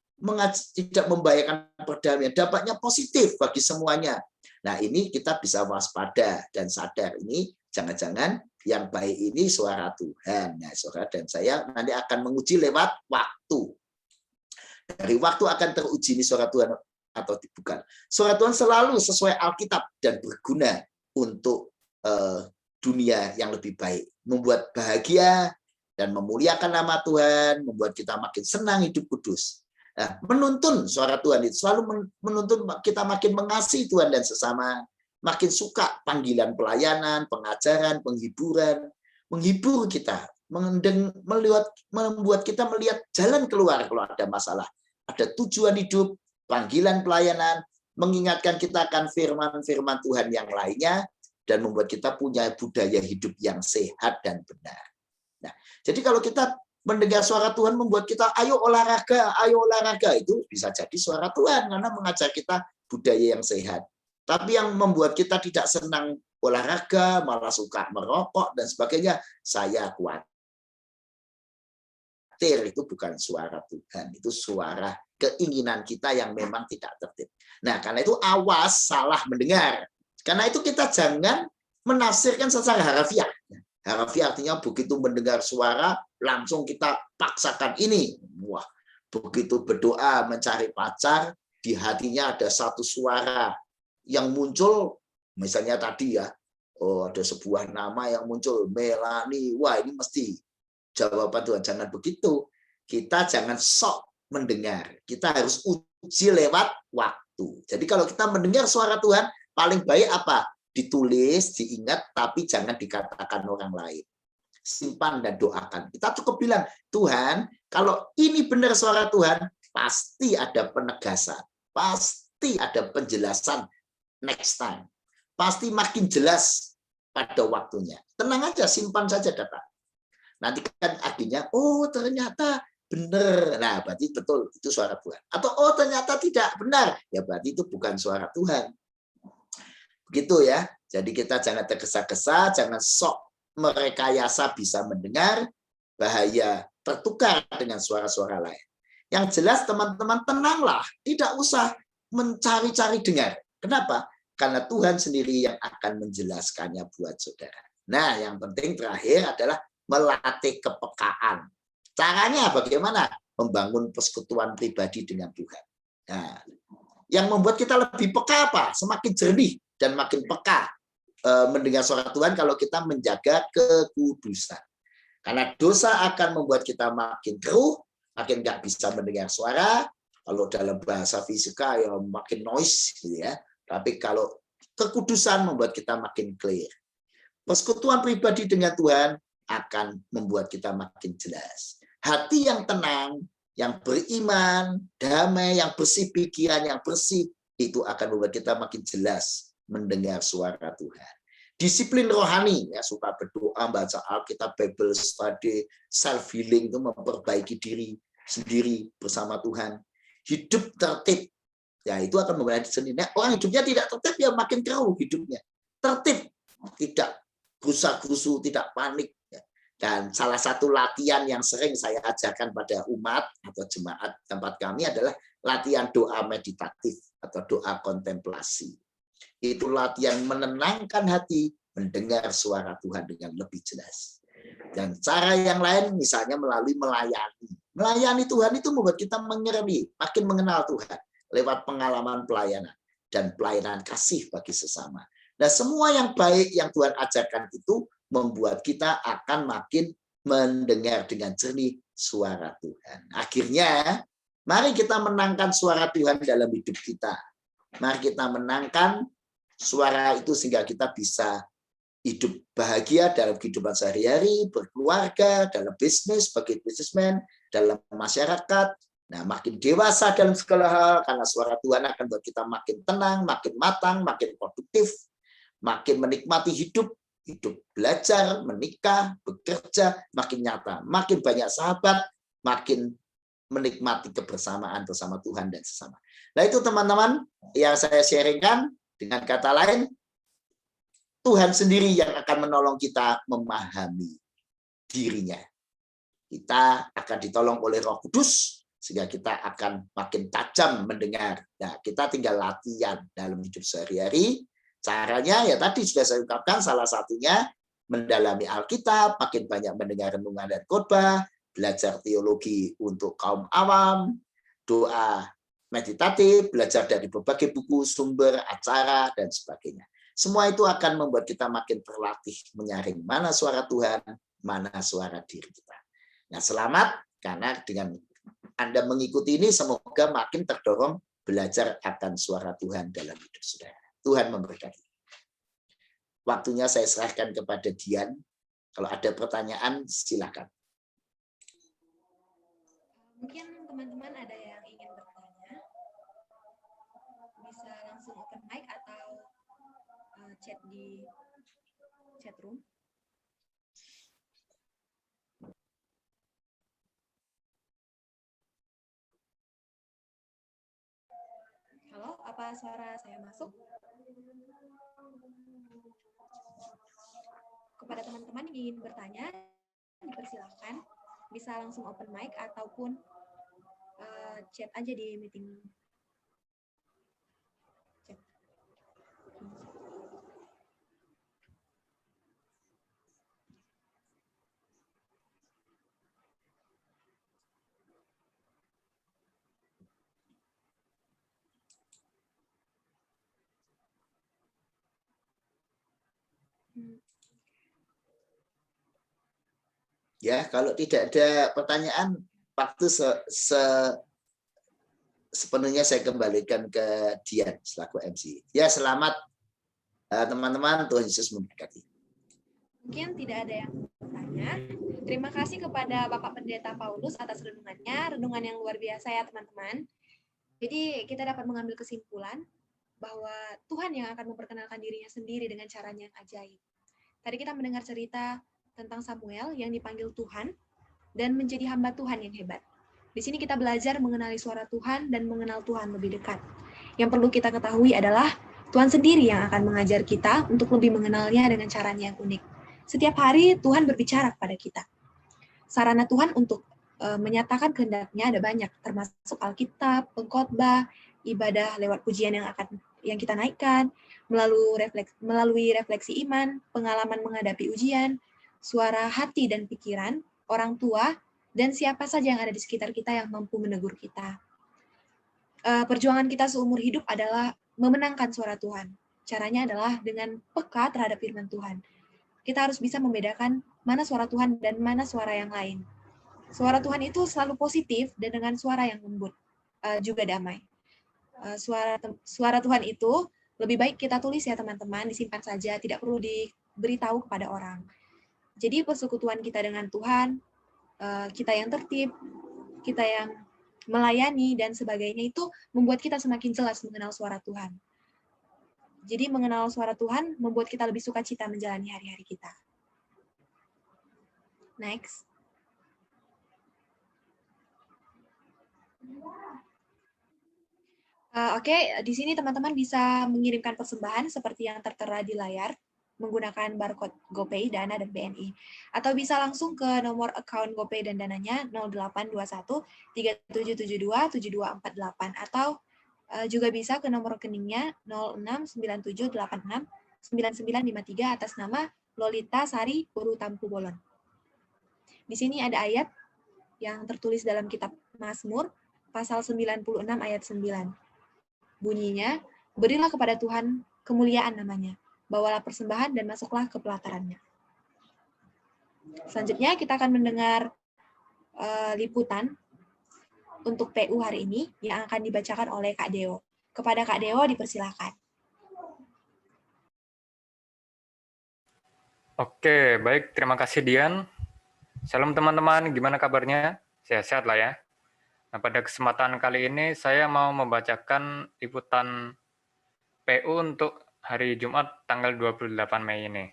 tidak membahayakan perdamaian. Dampaknya positif bagi semuanya. Nah ini kita bisa waspada dan sadar, ini jangan-jangan yang baik ini suara Tuhan. Nah, saudara dan saya nanti akan menguji lewat waktu. Dari waktu akan teruji ini suara Tuhan atau bukan. Suara Tuhan selalu sesuai Alkitab dan berguna untuk dunia yang lebih baik, membuat bahagia dan memuliakan nama Tuhan, membuat kita makin senang hidup kudus. Nah, menuntun suara Tuhan itu selalu menuntun kita makin mengasihi Tuhan dan sesama, makin suka panggilan pelayanan, pengajaran, penghiburan, menghibur kita, membuat kita melihat jalan keluar kalau ada masalah, ada tujuan hidup, panggilan pelayanan, mengingatkan kita akan firman-firman Tuhan yang lainnya, dan membuat kita punya budaya hidup yang sehat dan benar. Nah, jadi kalau kita mendengar suara Tuhan membuat kita ayo olahraga, itu bisa jadi suara Tuhan karena mengajak kita budaya yang sehat. Tapi yang membuat kita tidak senang olahraga, malah suka merokok dan sebagainya, saya khawatir itu bukan suara Tuhan, itu suara keinginan kita yang memang tidak tertib. Nah, karena itu awas salah mendengar. Karena itu kita jangan menafsirkan secara harafiah. Harafiah artinya begitu mendengar suara, langsung kita paksakan ini. Wah, begitu berdoa mencari pacar, di hatinya ada satu suara yang muncul, misalnya tadi ya, ada sebuah nama yang muncul, Melani. Wah, ini mesti jawaban Tuhan. Jangan begitu. Kita jangan sok mendengar. Kita harus uji lewat waktu. Jadi kalau kita mendengar suara Tuhan, paling baik apa? Ditulis, diingat, tapi jangan dikatakan orang lain. simpan dan doakan. Kita cukup bilang, Tuhan, kalau ini benar suara Tuhan, pasti ada penegasan, pasti ada penjelasan next time. Pasti makin jelas pada waktunya. Tenang aja, simpan saja data. Nanti kan akhirnya, oh ternyata benar. Nah, berarti betul itu suara Tuhan. Atau oh ternyata tidak benar. Ya berarti itu bukan suara Tuhan. Begitu ya. Jadi kita jangan tergesa-gesa, jangan sok merekayasa bisa mendengar, bahaya tertukar dengan suara-suara lain. Yang jelas teman-teman tenanglah, tidak usah mencari-cari dengar. Kenapa? Karena Tuhan sendiri yang akan menjelaskannya buat saudara. Nah, yang penting terakhir adalah melatih kepekaan. Caranya bagaimana? Membangun persekutuan pribadi dengan Tuhan. Nah, yang membuat kita lebih peka apa? Semakin jernih dan makin peka mendengar suara Tuhan kalau kita menjaga kekudusan. Karena dosa akan membuat kita makin keruh, makin nggak bisa mendengar suara. Kalau dalam bahasa fisika ya makin noise gitu ya. Tapi kalau kekudusan membuat kita makin clear. Persekutuan pribadi dengan Tuhan akan membuat kita makin jelas. Hati yang tenang, yang beriman, damai, yang bersih pikiran, yang bersih, itu akan membuat kita makin jelas mendengar suara Tuhan. Disiplin rohani, ya, suka berdoa, baca Alkitab, Bible study, self healing, itu memperbaiki diri sendiri bersama Tuhan. Hidup tertib, ya itu akan membantu sendiri. Orang hidupnya tidak tertib, ya makin keruh hidupnya. Tertib, tidak gerusa-gerusu, tidak panik. Dan salah satu latihan yang sering saya ajarkan pada umat atau jemaat tempat kami adalah latihan doa meditatif atau doa kontemplasi. Itu latihan menenangkan hati, mendengar suara Tuhan dengan lebih jelas. Dan cara yang lain misalnya melalui melayani. Melayani Tuhan itu membuat kita menyerami, makin mengenal Tuhan lewat pengalaman pelayanan dan pelayanan kasih bagi sesama. Nah, semua yang baik yang Tuhan ajarkan itu membuat kita akan makin mendengar dengan jernih suara Tuhan. Akhirnya, mari kita menangkan suara Tuhan dalam hidup kita. Mari kita menangkan suara itu sehingga kita bisa hidup bahagia dalam kehidupan sehari-hari, berkeluarga, dalam bisnis, sebagai businessman, dalam masyarakat. Nah, makin dewasa dalam segala hal, karena suara Tuhan akan buat kita makin tenang, makin matang, makin produktif, makin menikmati hidup belajar, menikah, bekerja, makin nyata, makin banyak sahabat, makin menikmati kebersamaan bersama Tuhan dan sesama. Nah itu teman-teman yang saya sharingkan, dengan kata lain, Tuhan sendiri yang akan menolong kita memahami dirinya. Kita akan ditolong oleh Roh Kudus, sehingga kita akan makin tajam mendengar. Nah, kita tinggal latihan dalam hidup sehari-hari. Caranya ya tadi sudah saya ungkapkan, salah satunya mendalami Alkitab, makin banyak mendengar renungan dan khotbah, belajar teologi untuk kaum awam, doa meditatif, belajar dari berbagai buku, sumber, acara, dan sebagainya. Semua itu akan membuat kita makin terlatih menyaring mana suara Tuhan, mana suara diri kita. Nah, selamat karena dengan Anda mengikuti ini semoga makin terdorong belajar akan suara Tuhan dalam hidup saudara. Tuhan memberkati. Waktunya saya serahkan kepada Dian. Kalau ada pertanyaan, silakan. Mungkin teman-teman ada yang ingin bertanya, bisa langsung open mic atau chat di chat room. Halo, apa suara saya masuk? Kepada teman-teman yang ingin bertanya, dipersilakan bisa langsung open mic ataupun chat aja di meeting. Chat. Ya, kalau tidak ada pertanyaan, waktu sepenuhnya saya kembalikan ke Dian selaku MC. Ya, selamat teman-teman, Tuhan Yesus memberkati. Mungkin tidak ada yang bertanya. Terima kasih kepada Bapak Pendeta Paulus atas renungannya, renungan yang luar biasa ya teman-teman. Jadi kita dapat mengambil kesimpulan bahwa Tuhan yang akan memperkenalkan dirinya sendiri dengan caranya yang ajaib. Tadi kita mendengar cerita tentang Samuel yang dipanggil Tuhan dan menjadi hamba Tuhan yang hebat. Di sini kita belajar mengenali suara Tuhan dan mengenal Tuhan lebih dekat. Yang perlu kita ketahui adalah Tuhan sendiri yang akan mengajar kita untuk lebih mengenalnya dengan caranya yang unik. Setiap hari Tuhan berbicara kepada kita. Sarana Tuhan untuk menyatakan kehendaknya ada banyak, termasuk Alkitab, pengkhotbah, ibadah lewat pujian yang kita naikkan, melalui refleksi iman, pengalaman menghadapi ujian, suara hati dan pikiran, orang tua, dan siapa saja yang ada di sekitar kita yang mampu menegur kita. Perjuangan kita seumur hidup adalah memenangkan suara Tuhan. Caranya adalah dengan peka terhadap firman Tuhan. Kita harus bisa membedakan mana suara Tuhan dan mana suara yang lain. Suara Tuhan itu selalu positif dan dengan suara yang lembut, juga damai. Suara Tuhan itu lebih baik kita tulis ya teman-teman, disimpan saja, tidak perlu diberitahu kepada orang. Jadi persekutuan kita dengan Tuhan, kita yang tertib, kita yang melayani dan sebagainya itu membuat kita semakin jelas mengenal suara Tuhan. Jadi mengenal suara Tuhan membuat kita lebih sukacita menjalani hari-hari kita. Next. Oke, di sini teman-teman bisa mengirimkan persembahan seperti yang tertera di layar menggunakan barcode GoPay, Dana, dan BNI. Atau bisa langsung ke nomor account GoPay dan Dananya 0821 3772 7248 atau juga bisa ke nomor rekeningnya 069786 9953 atas nama Lolita Sari Puru Tampu Bolon. Di sini ada ayat yang tertulis dalam kitab Mazmur pasal 96 ayat 9. Bunyinya, berilah kepada Tuhan kemuliaan namanya, bawalah persembahan dan masuklah ke pelatarannya. Selanjutnya kita akan mendengar liputan untuk PU hari ini yang akan dibacakan oleh Kak Deo. Kepada Kak Deo dipersilakan. Oke, baik. Terima kasih, Dian. Salam teman-teman, gimana kabarnya? Sehat-sehat lah ya. Nah, pada kesempatan kali ini saya mau membacakan liputan PU untuk hari Jumat tanggal 28 Mei ini.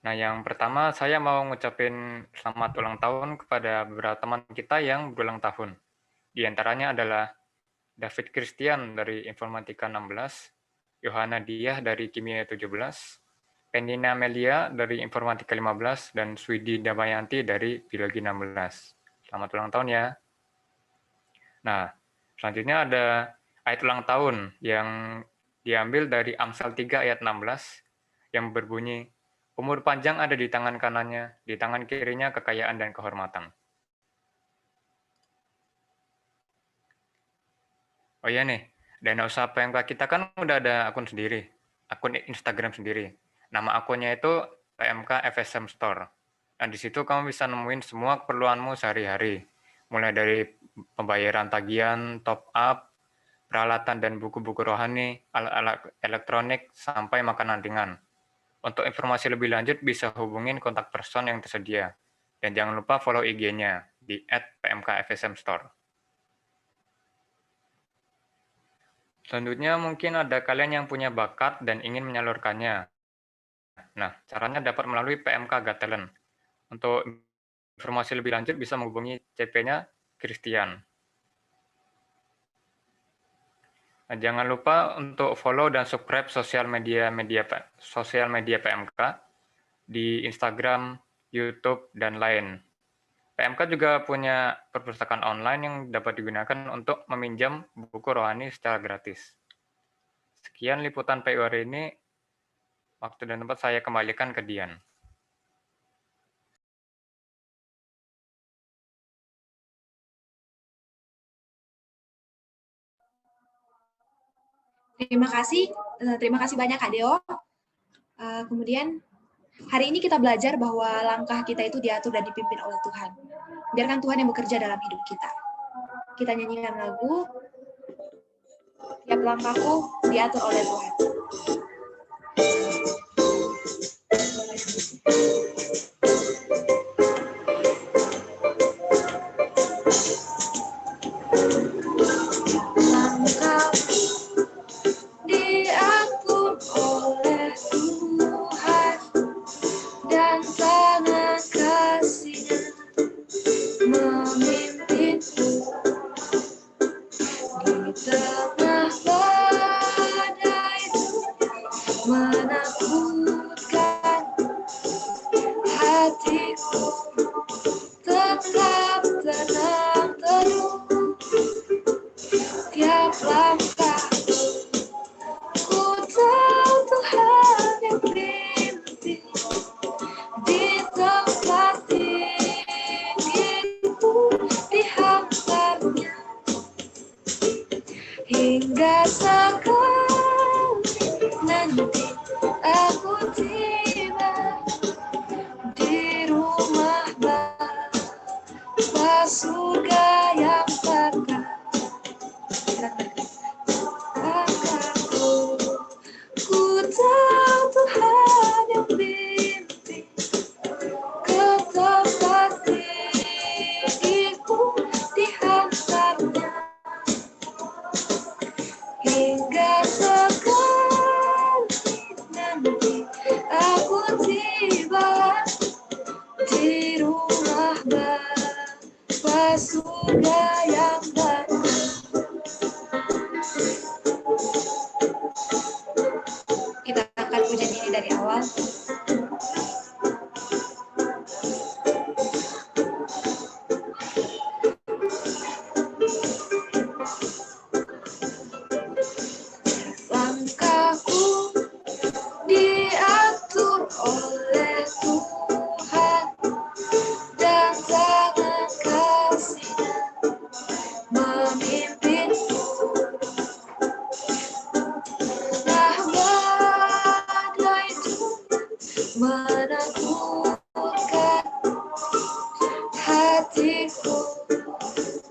Nah, yang pertama saya mau ngucapin selamat ulang tahun kepada beberapa teman kita yang berulang tahun. Di antaranya adalah David Christian dari Informatika 16, Yohana Diah dari Kimia 17, Pendina Melia dari Informatika 15, dan Swidi Damayanti dari Biologi 16. Selamat ulang tahun ya. Nah, selanjutnya ada ayat ulang tahun yang diambil dari Amsal 3 ayat 16 yang berbunyi, umur panjang ada di tangan kanannya, di tangan kirinya kekayaan dan kehormatan. Oh iya nih, Dana Usaha PMK kita kan udah ada akun sendiri, akun Instagram sendiri. Nama akunnya itu PMK FSM Store. Nah, di situ kamu bisa nemuin semua keperluanmu sehari-hari, mulai dari pembayaran tagihan, top up, peralatan dan buku-buku rohani, alat-alat elektronik, sampai makanan ringan. Untuk informasi lebih lanjut bisa hubungin kontak person yang tersedia. Dan jangan lupa follow IG-nya di @pmkfsmstore. Selanjutnya mungkin ada kalian yang punya bakat dan ingin menyalurkannya. Nah, caranya dapat melalui PMK Got Talent. Untuk informasi lebih lanjut bisa menghubungi CP-nya Christian. Nah, jangan lupa untuk follow dan subscribe sosial media PMK di Instagram, YouTube, dan lain. PMK juga punya perpustakaan online yang dapat digunakan untuk meminjam buku rohani secara gratis. Sekian liputan PU hari ini. Waktu dan tempat saya kembalikan ke Dian. Terima kasih banyak Kak Deo. Kemudian hari ini kita belajar bahwa langkah kita itu diatur dan dipimpin oleh Tuhan. Biarkan Tuhan yang bekerja dalam hidup kita. Kita nyanyikan lagu, tiap langkahku diatur oleh Tuhan. tengah badai menakutkan, hatiku tetap tenang teduh. Tiap langkah ku tahu Tuhan yang pimpin, di tempat tinggiku dihantarnya, hingga sekali nanti aku tiba di rumah Bapa surga yang kekal. Ku tahu Tuhan yang pimpin ke tempat tinggiku dihantarnya, hingga sekali nanti aku tiba di rumah Bapa surga yang kekal. Kita akan pujian ini dari awal. Langkahku diatur oleh Tuhan, dan tangan kasih-Nya memimpinku. Nah, badai itu menakutkan, hatiku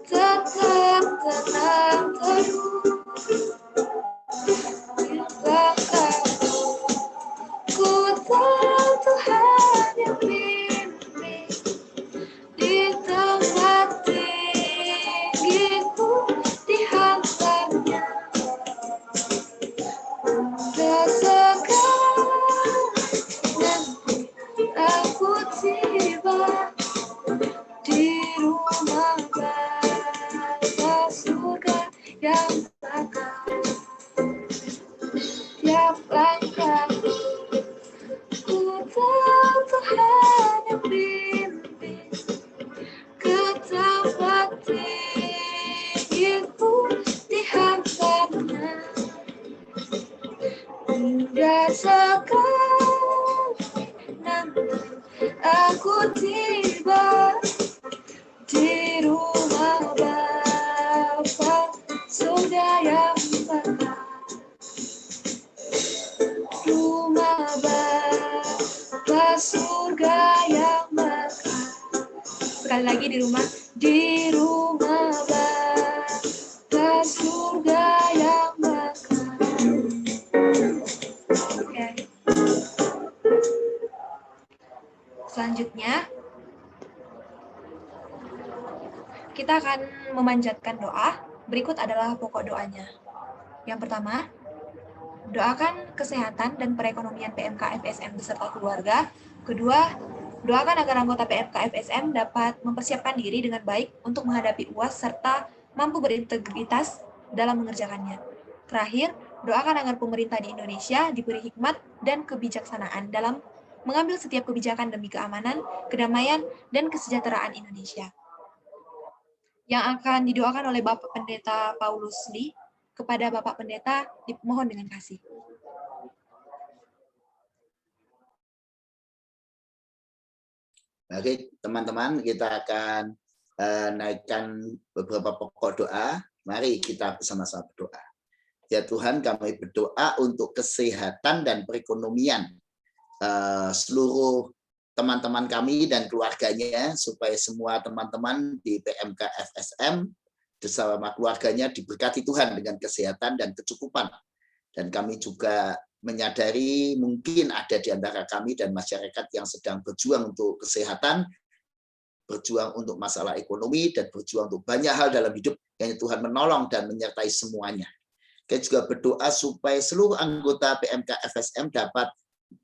tetap tenang teduh. Langkahku ku tahu Tuhan yang pimpin, di tempat tinggiku dihantarnya, hingga sekali nanti aku tiba di rumah Bapa surga yang kekal. Tiap langkahku ku tahu Tuhan yang pimpin ke tempat tinggiku dihantarnya, hingga sekali nanti aku tiba di rumah Bapa surga yang kekal. Rumah Bapa surga yang kekal. Sekali lagi di rumah Bapa surga yang kekal. Oke. Selanjutnya kita akan memanjatkan doa. Berikut adalah pokok doanya. Yang pertama, doakan kesehatan dan perekonomian PMK FSM beserta keluarga. Kedua, doakan agar anggota PMK FSM dapat mempersiapkan diri dengan baik untuk menghadapi UAS serta mampu berintegritas dalam mengerjakannya. Terakhir, doakan agar pemerintah di Indonesia diberi hikmat dan kebijaksanaan dalam mengambil setiap kebijakan demi keamanan, kedamaian, dan kesejahteraan Indonesia. Yang akan didoakan oleh Bapak Pendeta Paulus Lee kepada Bapak Pendeta dimohon dengan kasih. Oke, teman-teman, kita akan naikkan beberapa pokok doa. Mari kita bersama-sama berdoa. Ya Tuhan, kami berdoa untuk kesehatan dan perekonomian seluruh teman-teman kami dan keluarganya, supaya semua teman-teman di PMK FSM bersama keluarganya diberkati Tuhan dengan kesehatan dan kecukupan. Dan kami juga menyadari mungkin ada di antara kami dan masyarakat yang sedang berjuang untuk kesehatan, berjuang untuk masalah ekonomi, dan berjuang untuk banyak hal dalam hidup yang Tuhan menolong dan menyertai semuanya. Kita juga berdoa supaya seluruh anggota PMK FSM dapat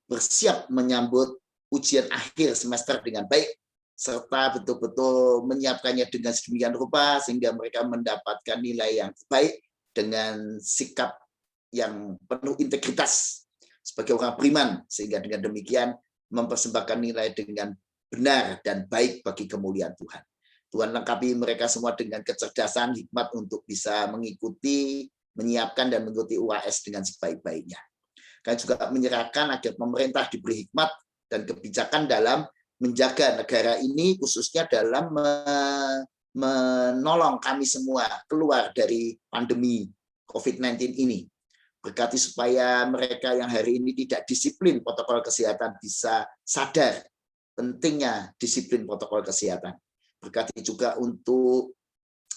bersiap menyambut ujian akhir semester dengan baik, serta betul-betul menyiapkannya dengan sedemikian rupa sehingga mereka mendapatkan nilai yang baik dengan sikap yang penuh integritas sebagai orang beriman, sehingga dengan demikian mempersembahkan nilai dengan benar dan baik bagi kemuliaan Tuhan. Tuhan lengkapi mereka semua dengan kecerdasan, hikmat untuk bisa mengikuti, menyiapkan dan mengikuti UAS dengan sebaik-baiknya. Kami juga menyerahkan agar pemerintah diberi hikmat dan kebijakan dalam menjaga negara ini, khususnya dalam menolong kami semua keluar dari pandemi COVID-19 ini. Berkati supaya mereka yang hari ini tidak disiplin protokol kesehatan bisa sadar pentingnya disiplin protokol kesehatan. Berkati juga untuk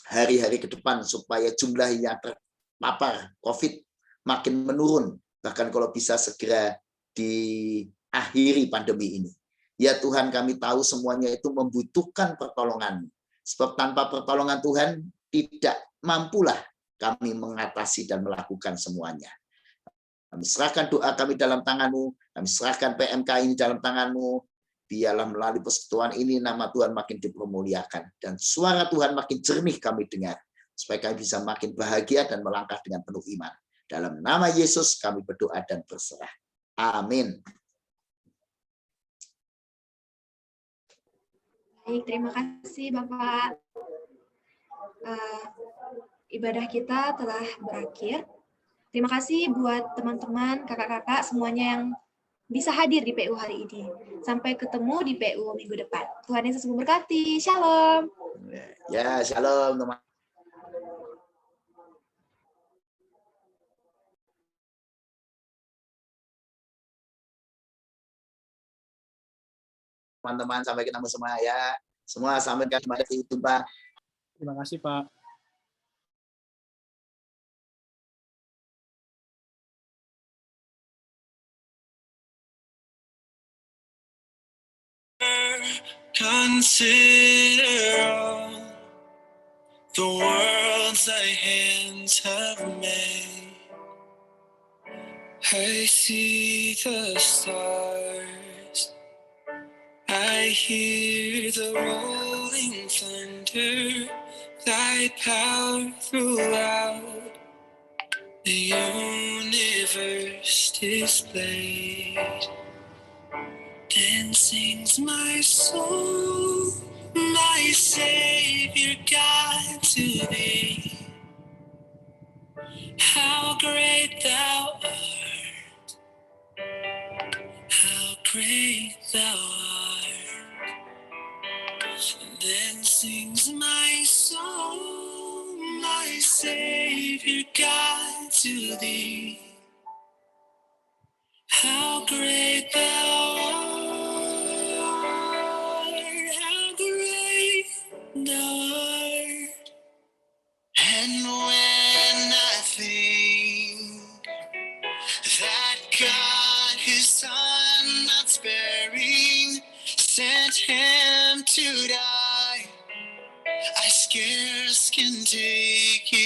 hari-hari ke depan supaya jumlah yang terpapar COVID makin menurun, bahkan kalau bisa segera diakhiri pandemi ini. Ya Tuhan, kami tahu semuanya itu membutuhkan pertolongan. Sebab tanpa pertolongan Tuhan tidak mampulah kami mengatasi dan melakukan semuanya. Kami serahkan doa kami dalam tangan-Mu, kami serahkan PMK ini dalam tangan-Mu. Biarlah melalui persekutuan ini nama Tuhan makin dipermuliakan dan suara Tuhan makin jernih kami dengar, supaya kami bisa makin bahagia dan melangkah dengan penuh iman. Dalam nama Yesus kami berdoa dan berserah. Amin. Baik, terima kasih Bapak. Ibadah kita telah berakhir. Terima kasih buat teman-teman, kakak-kakak semuanya yang bisa hadir di PU hari ini. Sampai ketemu di PU minggu depan. Tuhan Yesus memberkati. Shalom. Ya, shalom teman. Teman-teman, sampai ketemu semua ya. Semua sampai ketemu di Pak. Terima kasih, Pak. Consider all the worlds thy hands have made. I see the stars, I hear the rolling thunder, thy power throughout the universe displayed. Then sings my soul, my Savior God, to thee. How great thou art, how great thou art. Then sings my soul, my Savior God, to thee. How great thou art, how great thou art. And when I think that God his Son not sparing sent him to die, I scarce can take it